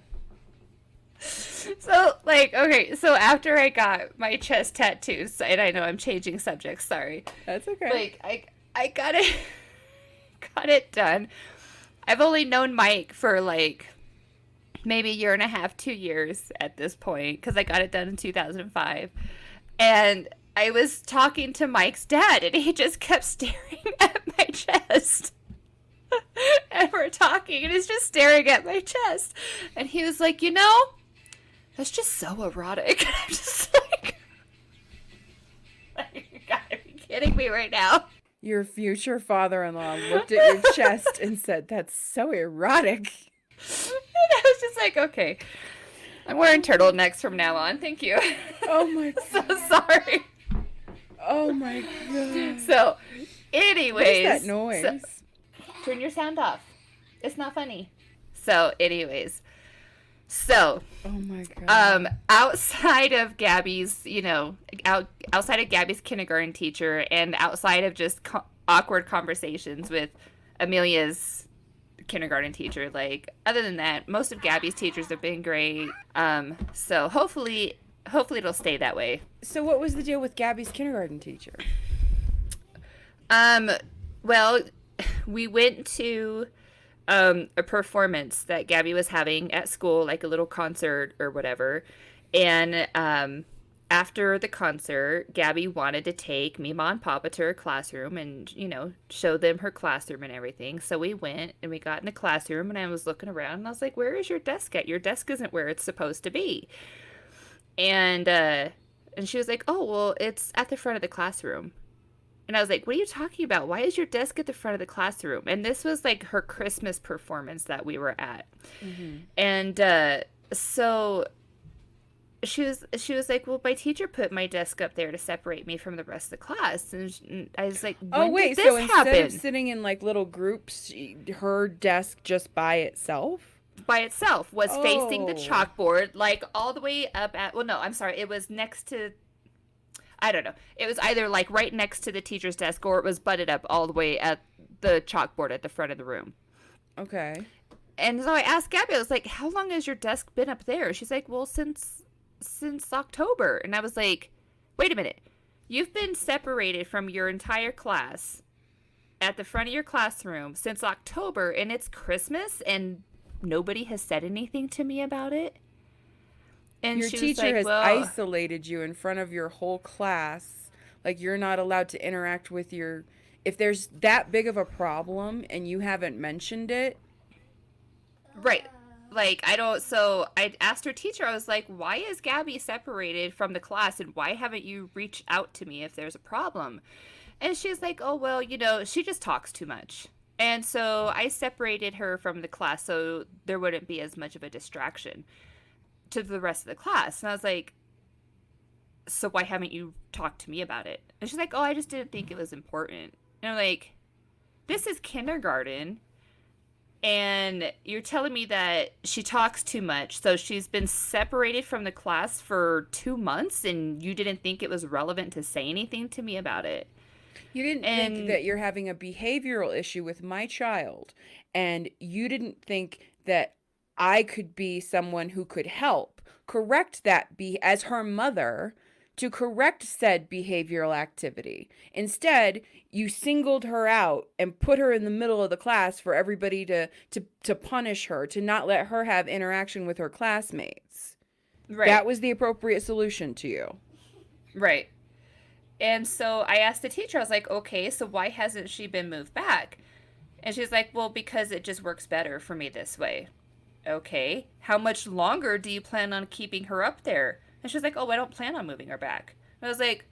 So, like, okay, so after I got my chest tattoos, and I know I'm changing subjects, sorry. That's okay. Like, I got it got it done. I've only known Mike for like maybe a year and a half, 2 years at this point, because I got it done in 2005. And I was talking to Mike's dad, and he just kept staring at my chest. And we're talking, and he's just staring at my chest. And he was like, that's just so erotic. And I'm just like, you gotta be kidding me right now. Your future father-in-law looked at your chest and said, "That's so erotic." And I was just like, okay, I'm wearing turtlenecks from now on. Thank you. Oh my So god. sorry. Oh my god. So, What anyways. is that noise? Turn your sound off. It's not funny. So, anyways. So, Oh my god. outside of Gabby's, outside of Gabby's kindergarten teacher and outside of just awkward conversations with Amelia's kindergarten teacher, like, other than that, most of Gabby's teachers have been great. So hopefully it'll stay that way. So what was the deal with Gabby's kindergarten teacher? Well, we went to a performance that Gabby was having at school, like a little concert or whatever. And after the concert, Gabby wanted to take Mima and Papa to her classroom and, show them her classroom and everything. So we went and we got in the classroom and I was looking around and I was like, where is your desk at? Your desk isn't where it's supposed to be. And she was like, oh, well, it's at the front of the classroom. And I was like, what are you talking about? Why is your desk at the front of the classroom? And this was like her Christmas performance that we were at. Mm-hmm. And so she was like, well, my teacher put my desk up there to separate me from the rest of the class. And I was like, Oh, when wait, did so this instead happen? of sitting in like little groups, her desk just by itself? By itself was facing the Oh. chalkboard, like all the way up at, well, no, I'm sorry. It was next to, I don't know. It was either like right next to the teacher's desk or it was butted up all the way at the chalkboard at the front of the room. Okay. And so I asked Gabby, I was like, how long has your desk been up there? She's like, well, since October. And I was like, wait a minute. You've been separated from your entire class at the front of your classroom since October, and it's Christmas, and nobody has said anything to me about it. And Your she was teacher like, has well, isolated you in front of your whole class. Like you're not allowed to interact with your. If there's that big of a problem and you haven't mentioned it. right. Like, I don't, so I asked her teacher, I was like, why is Gabby separated from the class and why haven't you reached out to me if there's a problem? And she's like, oh, well, she just talks too much. And so I separated her from the class so there wouldn't be as much of a distraction to the rest of the class. And I was like, so why haven't you talked to me about it? And she's like, oh, I just didn't think it was important. And I'm like, this is kindergarten. And you're telling me that she talks too much. So she's been separated from the class for 2 months and you didn't think it was relevant to say anything to me about it. You didn't think that you're having a behavioral issue with my child, and you didn't think that I could be someone who could help correct that as her mother to correct said behavioral activity. Instead, you singled her out and put her in the middle of the class for everybody to punish her, to not let her have interaction with her classmates. Right. That was the appropriate solution to you. Right. And so I asked the teacher, I was like, okay, so why hasn't she been moved back? And she's like, well, because it just works better for me this way. Okay. How much longer do you plan on keeping her up there? And she's like, oh, I don't plan on moving her back. I was like,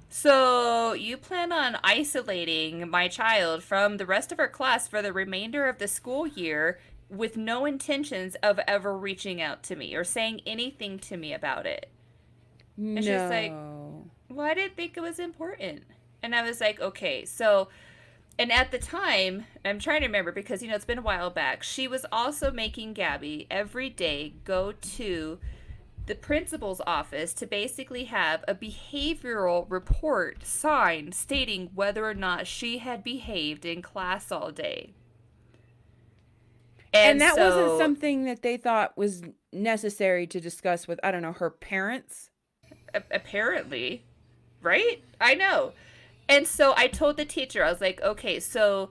so you plan on isolating my child from the rest of her class for the remainder of the school year with no intentions of ever reaching out to me or saying anything to me about it? No. And she's like, well, I didn't think it was important. And I was like, okay, so, and at the time, I'm trying to remember because, it's been a while back, she was also making Gabby every day go to the principal's office to basically have a behavioral report signed stating whether or not she had behaved in class all day. And that wasn't something that they thought was necessary to discuss with, I don't know, her parents? Apparently. Right? I know. And so I told the teacher, I was like, okay, so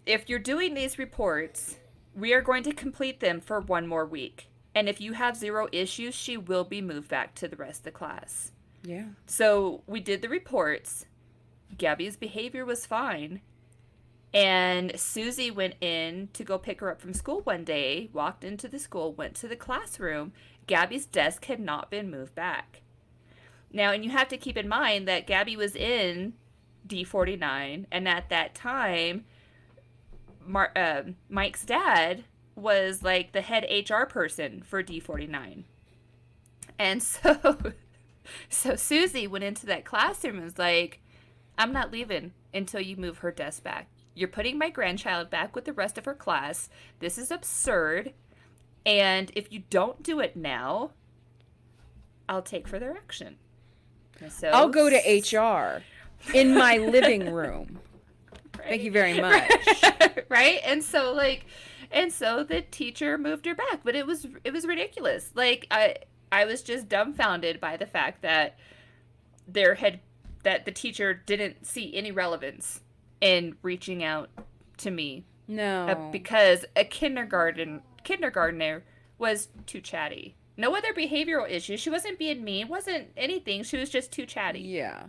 if you're doing these reports, we are going to complete them for 1 more week. And if you have 0 issues, she will be moved back to the rest of the class. Yeah. So we did the reports. Gabby's behavior was fine. And Susie went in to go pick her up from school one day, walked into the school, went to the classroom. Gabby's desk had not been moved back. Now, and you have to keep in mind that Gabby was in D49, and at that time, Mike's dad was like the head HR person for D49. And so Susie went into that classroom and was like, I'm not leaving until you move her desk back. You're putting my grandchild back with the rest of her class. This is absurd. And if you don't do it now, I'll take further action. So I'll go to HR in my living room. Right? Thank you very much. Right? And so the teacher moved her back, but it was ridiculous. Like I was just dumbfounded by the fact that that the teacher didn't see any relevance in reaching out to me. No. Because a kindergartner was too chatty. No other behavioral issues. She wasn't being mean, wasn't anything. She was just too chatty. Yeah.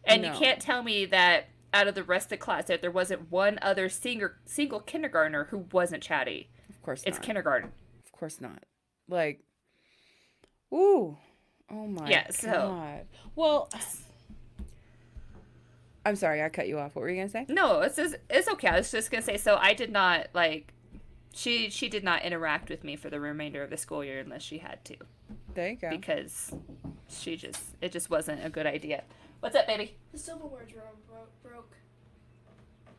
And you No. can't tell me that out of the rest of the class that there wasn't one other single kindergartner who wasn't chatty. Of course It's not. kindergarten. Of course not. Like, ooh. Oh my Yeah, so god. Well, I'm sorry, I cut you off. What were you gonna say? no, it's okay. I was just gonna say, so I did not like she did not interact with me for the remainder of the school year unless she had to, There you go. because it just wasn't a good idea. What's up, baby? The silverware drawer broke.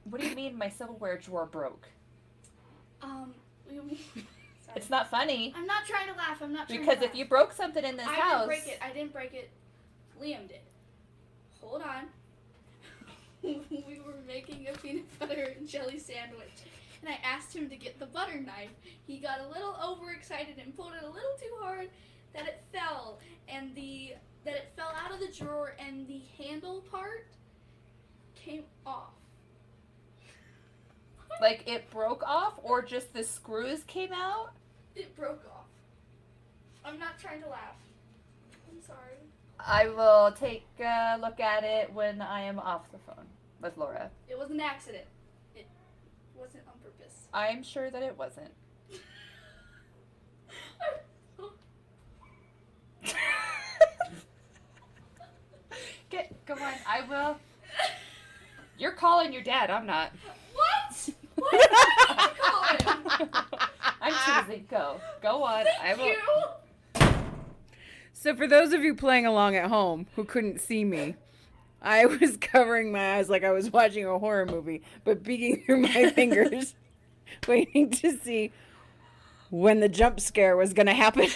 What do you mean my silverware drawer broke? Sorry. It's not funny. I'm not trying to laugh. I'm not trying Because to if laugh. you broke something in this I house, I didn't break it. Liam did. Hold on. We were making a peanut butter and jelly sandwich, and I asked him to get the butter knife. He got a little overexcited and pulled it a little too hard, that it fell, and that it fell out of the drawer, and the handle part came off. like it broke off, or just the screws came out. It broke off. I'm not trying to laugh. I'm sorry. I will take a look at it when I am off the phone with Laura. It was an accident. It wasn't on purpose. I'm sure that it wasn't. Go on. I will. You're calling your dad. I'm not. What? What did you call him? I'm choosing. Go on. I will. You? So for those of you playing along at home who couldn't see me, I was covering my eyes like I was watching a horror movie, but peeking through my fingers, waiting to see when the jump scare was going to happen.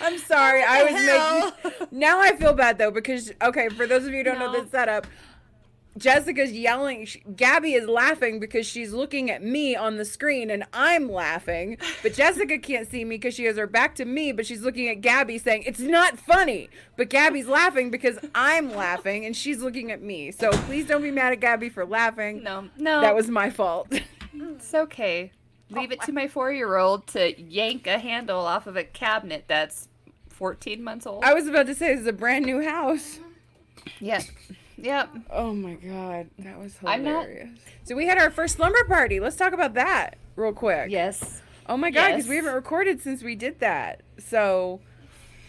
I'm sorry. I was making. Now I feel bad though because okay, for those of you who don't know the setup, Jessica's yelling. Gabby is laughing because she's looking at me on the screen and I'm laughing. But Jessica can't see me because she has her back to me, but she's looking at Gabby saying, it's not funny. But Gabby's laughing because I'm laughing and she's looking at me. So please don't be mad at Gabby for laughing. No. That was my fault. It's okay. Leave it to my 4-year-old to yank a handle off of a cabinet that's 14 months old. I was about to say, this is a brand new house. Yep. Oh my God. That was I'm not- hilarious. So we had our first slumber party. Let's talk about that real quick. Yes. Oh my God, because we Yes. haven't recorded since we did that. So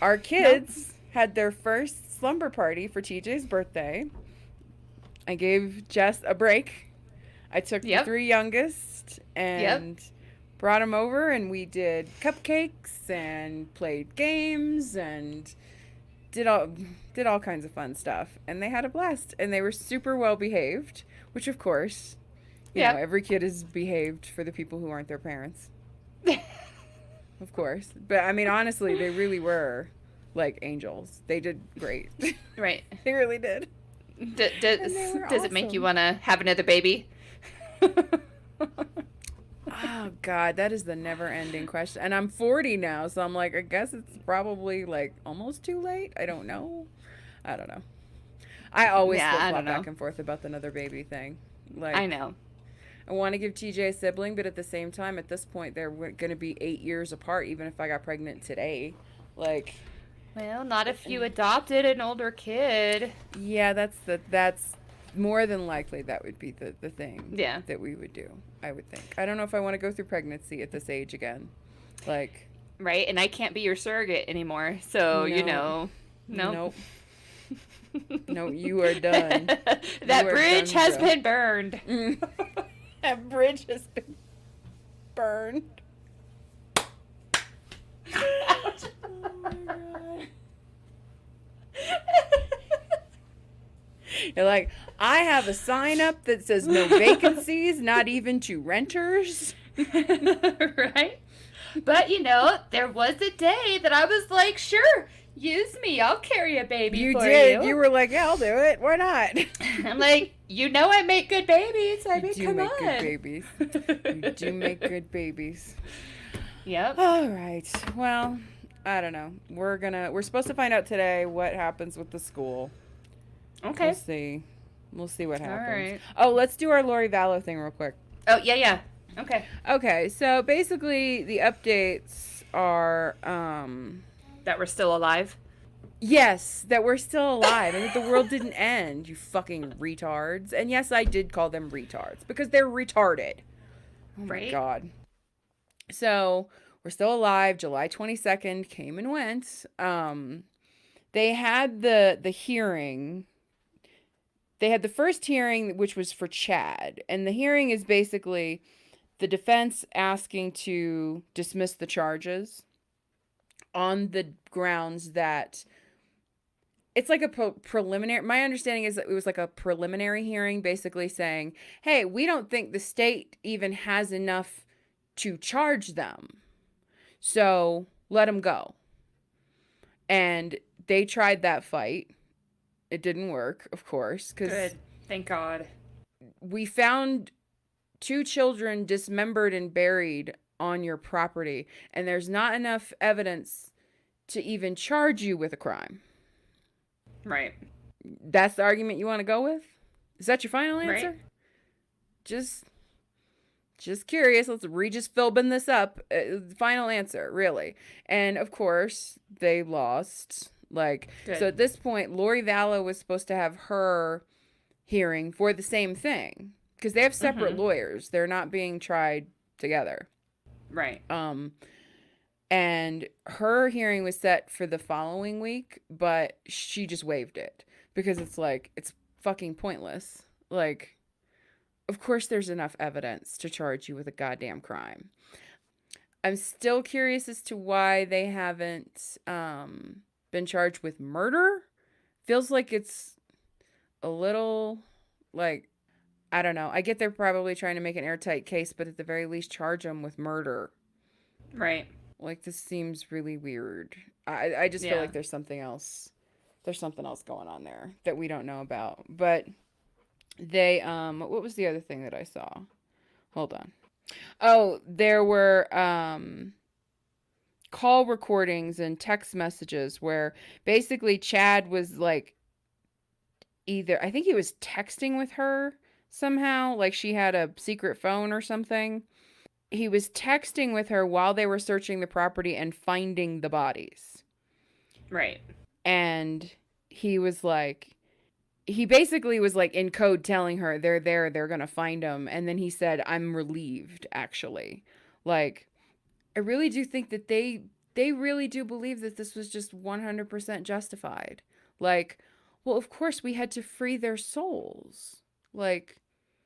our kids had their first slumber party for TJ's birthday. I gave Jess a break. I took the 3 youngest and brought them over, and we did cupcakes and played games and did all kinds of fun stuff. And they had a blast, and they were super well behaved, which of course, you know, every kid is behaved for the people who aren't their parents. Of course. But I mean, honestly, they really were like angels. They did great. Right. They really did. Does it make you want to have another baby? Oh God, that is the never-ending question. And I'm 40 now, so I'm like, I guess it's probably like almost too late. I don't know. I always flip-flop back and forth about the another baby thing. Like, I know. I want to give TJ a sibling, but at the same time, at this point, they're going to be 8 years apart, even if I got pregnant today. Like, Well, not if you adopted an older kid. yeah, that's more than likely that would be the thing that we would do, I would think. I don't know if I want to go through pregnancy at this age again. Like, Right, and I can't be your surrogate anymore, so, you know. Nope. No, you are done. That You are bridge done, has bro. been burned. That bridge has been burned. Oh my God. You're like, I have a sign up that says no vacancies, not even to renters. Right? But, you know, there was a day that I was like, sure, use me. I'll carry a baby You for did. you. You were like, yeah, I'll do it. Why not? I'm like, you know I make good babies. I mean, You do come make on. good babies. You do make good babies. Yep. All right. Well, I don't know. We're supposed to find out today what happens with the school. Okay. We'll see. We'll see what happens. right. Oh, let's do our Lori Vallow thing real quick. Oh, yeah. Okay. Okay, so basically the updates are That we're still alive. yes, that we're still alive and that the world didn't end, you fucking retards. And yes, I did call them retards because they're retarded. Oh my Right? god. So, we're still alive. July 22nd came and went. They had the hearing. They had the first hearing, which was for Chad. And the hearing is basically the defense asking to dismiss the charges on the grounds that it's like a preliminary. My understanding is that it was like a preliminary hearing, basically saying, hey, we don't think the state even has enough to charge them. So let them go. And they tried that fight. It didn't work, of course, because Good. Thank God. we found two children dismembered and buried on your property, and there's not enough evidence to even charge you with a crime. Right. That's the argument you want to go with? Is that your final answer? Right. Just curious. Let's Regis Philbin this up. Final answer, really. And of course, they lost. Like, Good. so at this point, Lori Vallow was supposed to have her hearing for the same thing because they have separate lawyers. They're not being tried together. Right. And her hearing was set for the following week, but she just waived it because it's like, it's fucking pointless. Like, of course there's enough evidence to charge you with a goddamn crime. I'm still curious as to why they haven't been charged with murder. Feels like it's a little like, I don't know. I get they're probably trying to make an airtight case, but at the very least charge them with murder. Right. Like, this seems really weird. I just feel Yeah. like there's something else. There's something else going on there that we don't know about. But they what was the other thing that I saw? Hold on. Oh, there were call recordings and text messages where basically Chad was like either I think he was texting with her somehow, like she had a secret phone or something. He was texting with her while they were searching the property and finding the bodies. Right. And he was like, he basically was like in code telling her they're there, they're going to find them. And then he said, I'm relieved, actually. Like, I really do think that they really do believe that this was just 100% justified. Like, well, of course we had to free their souls. Like,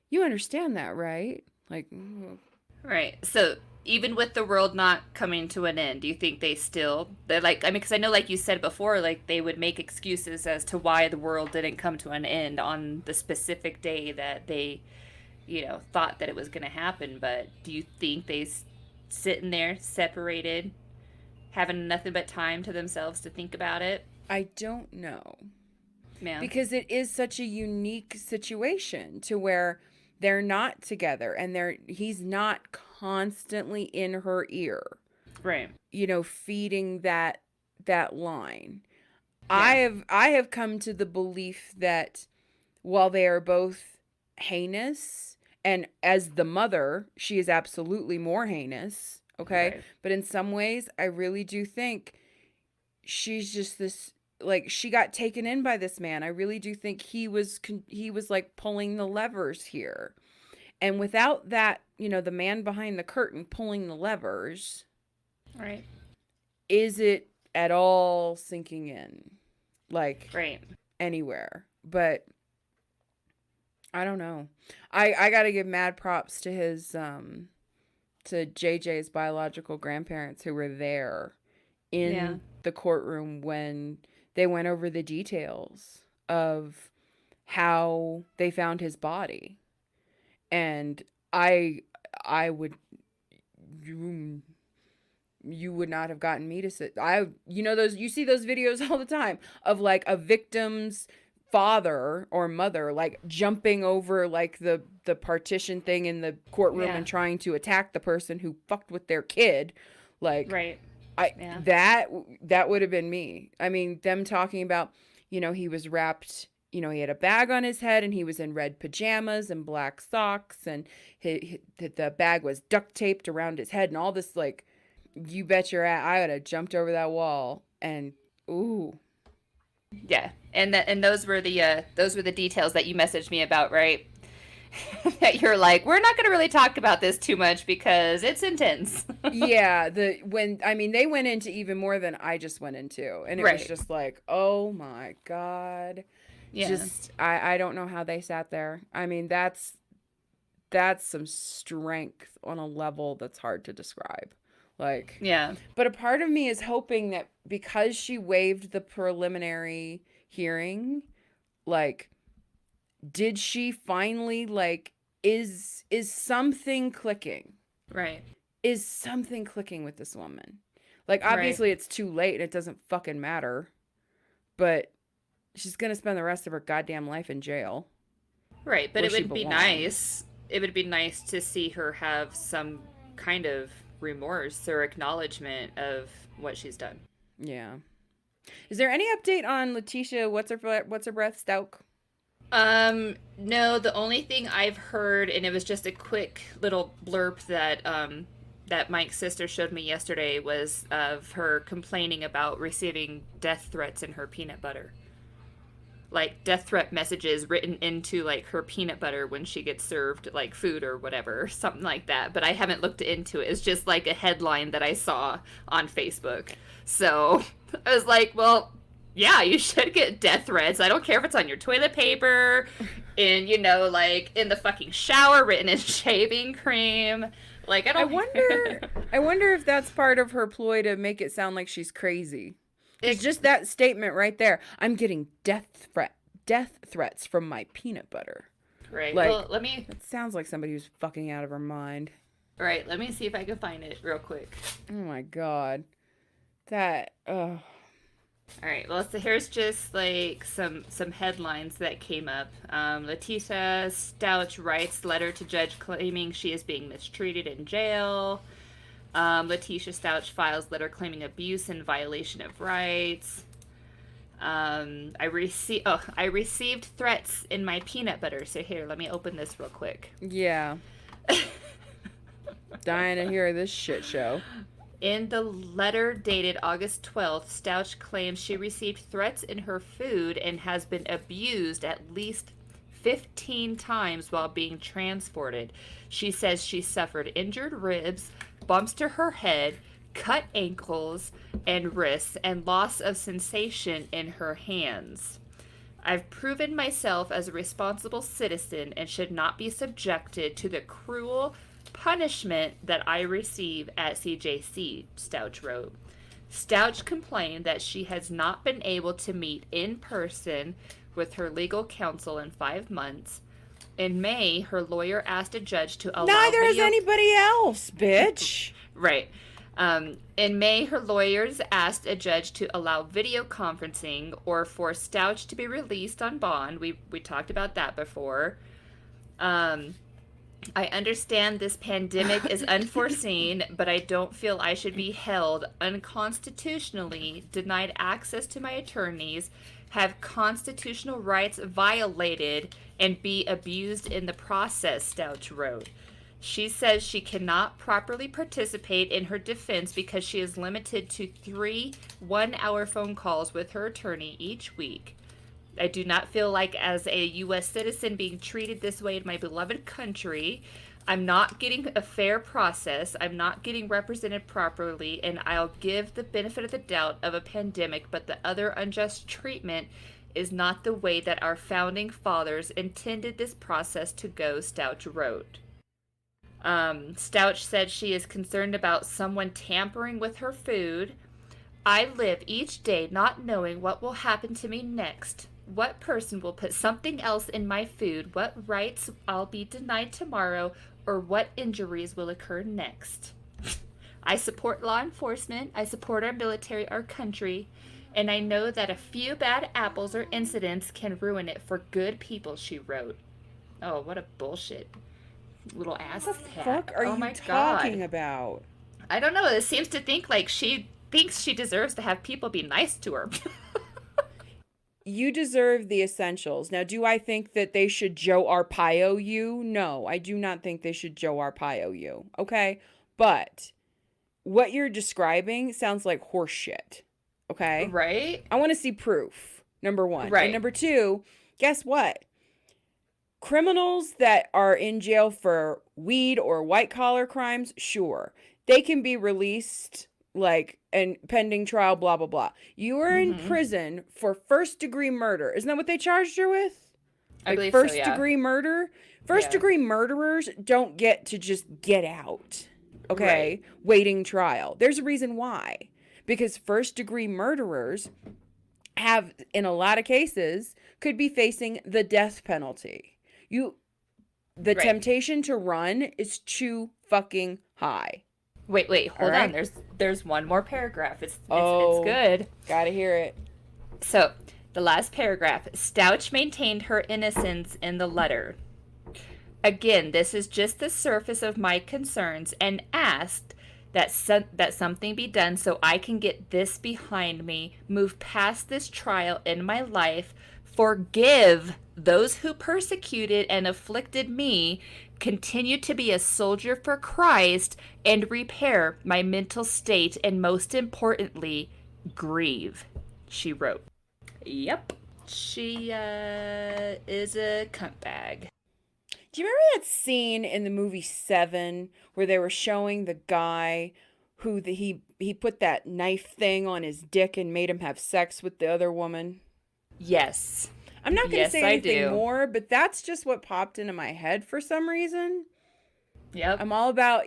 you understand that, right? Like, Right. So even with the world not coming to an end, do you think they're like, I mean, because I know, like you said before, like they would make excuses as to why the world didn't come to an end on the specific day that they, thought that it was going to happen. But do you think sitting there separated, having nothing but time to themselves to think about it? I don't know. Yeah. Because it is such a unique situation to where they're not together and he's not constantly in her ear, Right. feeding that line. Yeah. I have come to the belief that while they are both heinous, and as the mother she is absolutely more heinous, okay, Right. but in some ways I really do think she's just this, like, she got taken in by this man. I really do think he was like pulling the levers here. And without that, the man behind the curtain pulling the levers, Right. is it at all sinking in? Like, Right. anywhere. But I don't know. I got to give mad props to his to JJ's biological grandparents who were there in Yeah. the courtroom when they went over the details of how they found his body. And I would, you would not have gotten me to sit. Those, you see those videos all the time of like a victim's father or mother like jumping over like the partition thing in the courtroom Yeah. and trying to attack the person who fucked with their kid. Like, Right. that would have been me. I mean, them talking about, he was wrapped he had a bag on his head and he was in red pajamas and black socks, and the bag was duct taped around his head and all this, like, you bet your ass I would have jumped over that wall. And ooh. Yeah, and those were the details that you messaged me about, right? That you're like, we're not going to really talk about this too much because it's intense. Yeah, they went into even more than I just went into, and it was Right. just like, oh my god. Yeah. Just I don't know how they sat there. I mean, that's some strength on a level that's hard to describe. Like, Yeah. but a part of me is hoping that because she waived the preliminary hearing, like, did she finally, like, is something clicking? Right. Is something clicking with this woman? Like, Right. obviously it's too late and it doesn't fucking matter, but she's gonna spend the rest of her goddamn life in jail. Right, but Where it she would be belongs. nice. It would be nice to see her have some kind of remorse or acknowledgement of what she's done. Yeah. Is there any update on Letitia? What's her breath? Stouck? No, the only thing I've heard, and it was just a quick little blurb that Mike's sister showed me yesterday, was of her complaining about receiving death threats in her peanut butter. Like death threat messages written into like her peanut butter when she gets served like food or whatever, something like that. But I haven't looked into it. It's just like a headline that I saw on Facebook. So I was like, well, yeah, you should get death threats. I don't care if it's on your toilet paper, like in the fucking shower, written in shaving cream. Like I I don't. wonder if that's part of her ploy to make it sound like she's crazy. It's just that statement right there. I'm getting death threats from my peanut butter. Right. Like, well, let me. It sounds like somebody who's fucking out of her mind. Right. Let me see if I can find it real quick. Oh my god. That. Ugh. All right. Well, so here's just like some headlines that came up. Letitia Stouch writes letter to judge claiming she is being mistreated in jail. Letitia Stouch files letter claiming abuse and violation of rights. I received threats in my peanut butter. So here, let me open this real quick. Yeah. Dying to hear this shit show. In the letter dated August 12th, Stouch claims she received threats in her food and has been abused at least 15 times while being transported. She says she suffered injured ribs, bumps to her head, cut ankles and wrists, and loss of sensation in her hands. I've proven myself as a responsible citizen and should not be subjected to the cruel punishment that I receive at CJC, Stouch wrote. Stouch complained that she has not been able to meet in person with her legal counsel in 5 months. In May, her lawyer asked a judge to allow Neither is anybody else, bitch. Right. In May, her lawyers asked a judge to allow video conferencing or for Stouch to be released on bond. We talked about that before. I understand this pandemic is unforeseen, but I don't feel I should be held unconstitutionally, denied access to my attorneys, have constitutional rights violated, and be abused in the process, Stouch wrote. She says she cannot properly participate in her defense because she is limited to 3 one-hour phone calls with her attorney each week. I do not feel like, as a U.S. citizen, being treated this way in my beloved country. I'm not getting a fair process. I'm not getting represented properly, and I'll give the benefit of the doubt of a pandemic, but the other unjust treatment is not the way that our founding fathers intended this process to go, Stouch wrote. Stouch said she is concerned about someone tampering with her food. I live each day not knowing what will happen to me next. What person will put something else in my food? What rights I'll be denied tomorrow? Or what injuries will occur next? I support law enforcement. I support our military, our country. And I know that a few bad apples or incidents can ruin it for good people, she wrote. Oh, what a bullshit. Little ass What the hat. fuck are oh you my talking God. about? I don't know. It seems to think like she thinks she deserves to have people be nice to her. You deserve the essentials. Now, do I think that they should Joe Arpaio you? No, I do not think they should Joe Arpaio you. Okay? But what you're describing sounds like horse shit. Okay? Right? I want to see proof, number one. And Right. number two, guess what? Criminals that are in jail for weed or white collar crimes, sure, they can be released, like, and pending trial, blah, blah, blah. You are in prison for first degree murder. Isn't that what they charged her with? I believe first so, yeah. degree murder? First Yeah. degree murderers don't get to just get out, okay, waiting trial. There's a reason why. Because first degree murderers have, in a lot of cases, could be facing the death penalty. The Right. temptation to run is too fucking high. Wait, hold Alright. on. There's one more paragraph. It's Oh. good. Gotta hear it. So, the last paragraph. Stouch maintained her innocence in the letter. Again, this is just the surface of my concerns, and asked that something be done so I can get this behind me, move past this trial in my life, forgive those who persecuted and afflicted me, continue to be a soldier for Christ, and repair my mental state, and most importantly, grieve, she wrote. Yep. She is a cunt bag. Do you remember that scene in the movie Seven where they were showing the guy who he put that knife thing on his dick and made him have sex with the other woman? Yes. I'm not going to Yes, say I anything do. more, but that's just what popped into my head for some reason. Yep. I'm all about,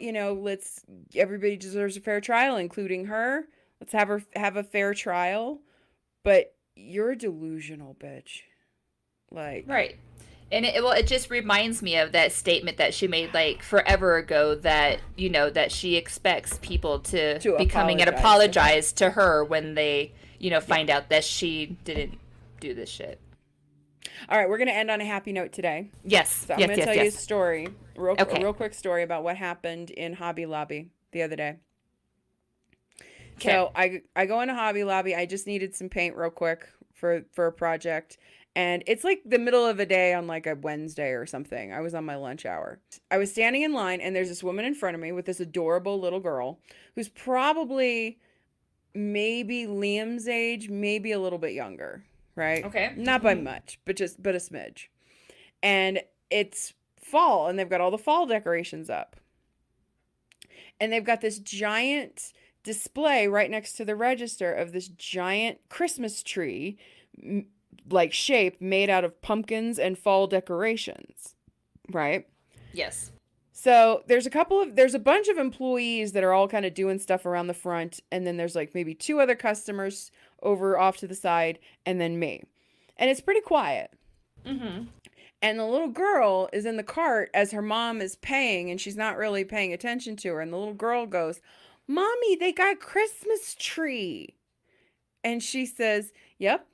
everybody deserves a fair trial, including her. Let's have her have a fair trial. But you're a delusional bitch. Like, Right. And it just reminds me of that statement that she made like forever ago that, that she expects people to be coming and apologize to her when they, find out that she didn't do this shit. All right, we're going to end on a happy note today. Yes. So I'm going to tell you a story, a real quick story about what happened in Hobby Lobby the other day. Okay. So I go into Hobby Lobby. I just needed some paint real quick for a project. And it's like the middle of a day on like a Wednesday or something. I was on my lunch hour. I was standing in line and there's this woman in front of me with this adorable little girl who's probably maybe Liam's age, maybe a little bit younger, right? Okay. Not by much, but a smidge. And it's fall and they've got all the fall decorations up. And they've got this giant display right next to the register of this giant Christmas tree like shape made out of pumpkins and fall decorations, right? Yes. So there's a bunch of employees that are all kind of doing stuff around the front, and then there's like maybe two other customers over off to the side, and then me. And it's pretty quiet. Mm-hmm. And the little girl is in the cart as her mom is paying, and she's not really paying attention to her. And the little girl goes, "Mommy, they got Christmas tree." And she says, "Yep,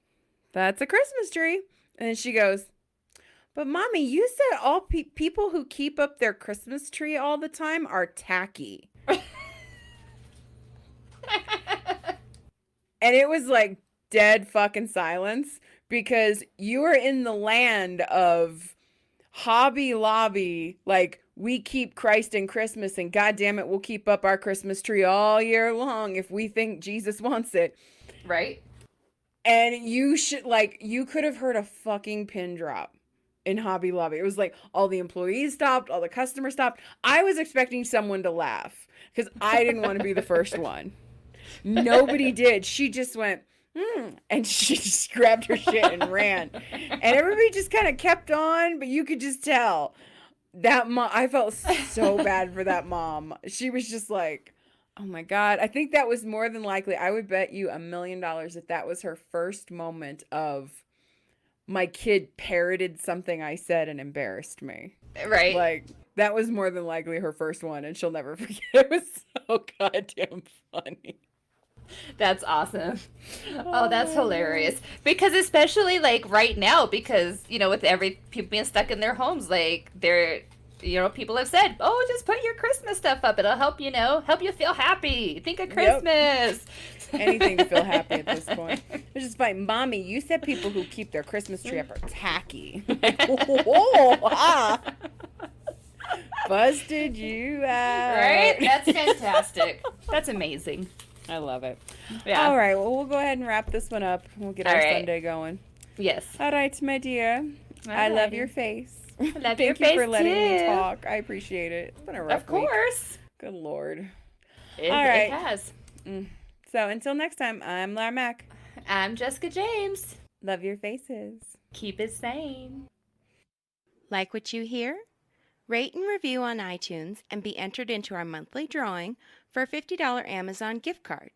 that's a Christmas tree." And then she goes, "But Mommy, you said all people who keep up their Christmas tree all the time are tacky." And it was like dead fucking silence because you are in the land of Hobby Lobby. Like, we keep Christ in Christmas, and goddamn it, we'll keep up our Christmas tree all year long if we think Jesus wants it. Right. And you could have heard a fucking pin drop in Hobby Lobby. It was like all the employees stopped, all the customers stopped. I was expecting someone to laugh because I didn't want to be the first one. Nobody did. She just went, and she just grabbed her shit and ran. And everybody just kind of kept on, but you could just tell that mom, I felt so bad for that mom. She was just like, oh my God. I think that was more than likely. I would bet you $1 million that was her first moment of my kid parroted something I said and embarrassed me. Right. Like, that was more than likely her first one, and she'll never forget. It was so goddamn funny. That's awesome. Oh, that's hilarious. Because especially like right now, because with people being stuck in their homes, like people have said, "Oh, just put your Christmas stuff up. It'll help, help you feel happy. Think of Christmas." Anything to feel happy at this point. It's just like, Mommy, you said people who keep their Christmas tree up are tacky. Like, whoa, busted you out. Right? That's fantastic. That's amazing. I love it. Yeah. All right, well, we'll go ahead and wrap this one up. We'll get All our right. Sunday going. Yes. All right, my dear. I love your face. Love Thank your you face for letting me too. talk. I appreciate it. It's been a rough Of course. week. Good Lord. It, All right. it has. So until next time, I'm Lara Mac. I'm Jessica James. Love your faces. Keep it sane. Like what you hear? Rate and review on iTunes and be entered into our monthly drawing for a $50 Amazon gift card.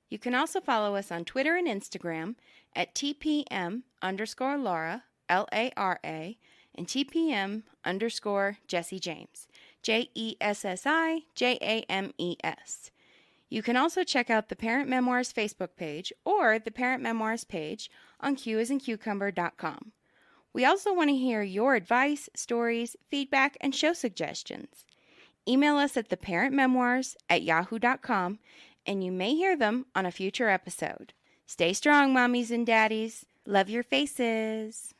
You can also follow us on Twitter and Instagram at TPM_Laura, LARA, and TPM_Jessie James, JESSIJAMES. You can also check out the Parent Memoirs Facebook page or the Parent Memoirs page on qisandcucumber.com. We also want to hear your advice, stories, feedback, and show suggestions. Email us at theparentmemoirs@yahoo.com, and you may hear them on a future episode. Stay strong, mommies and daddies. Love your faces.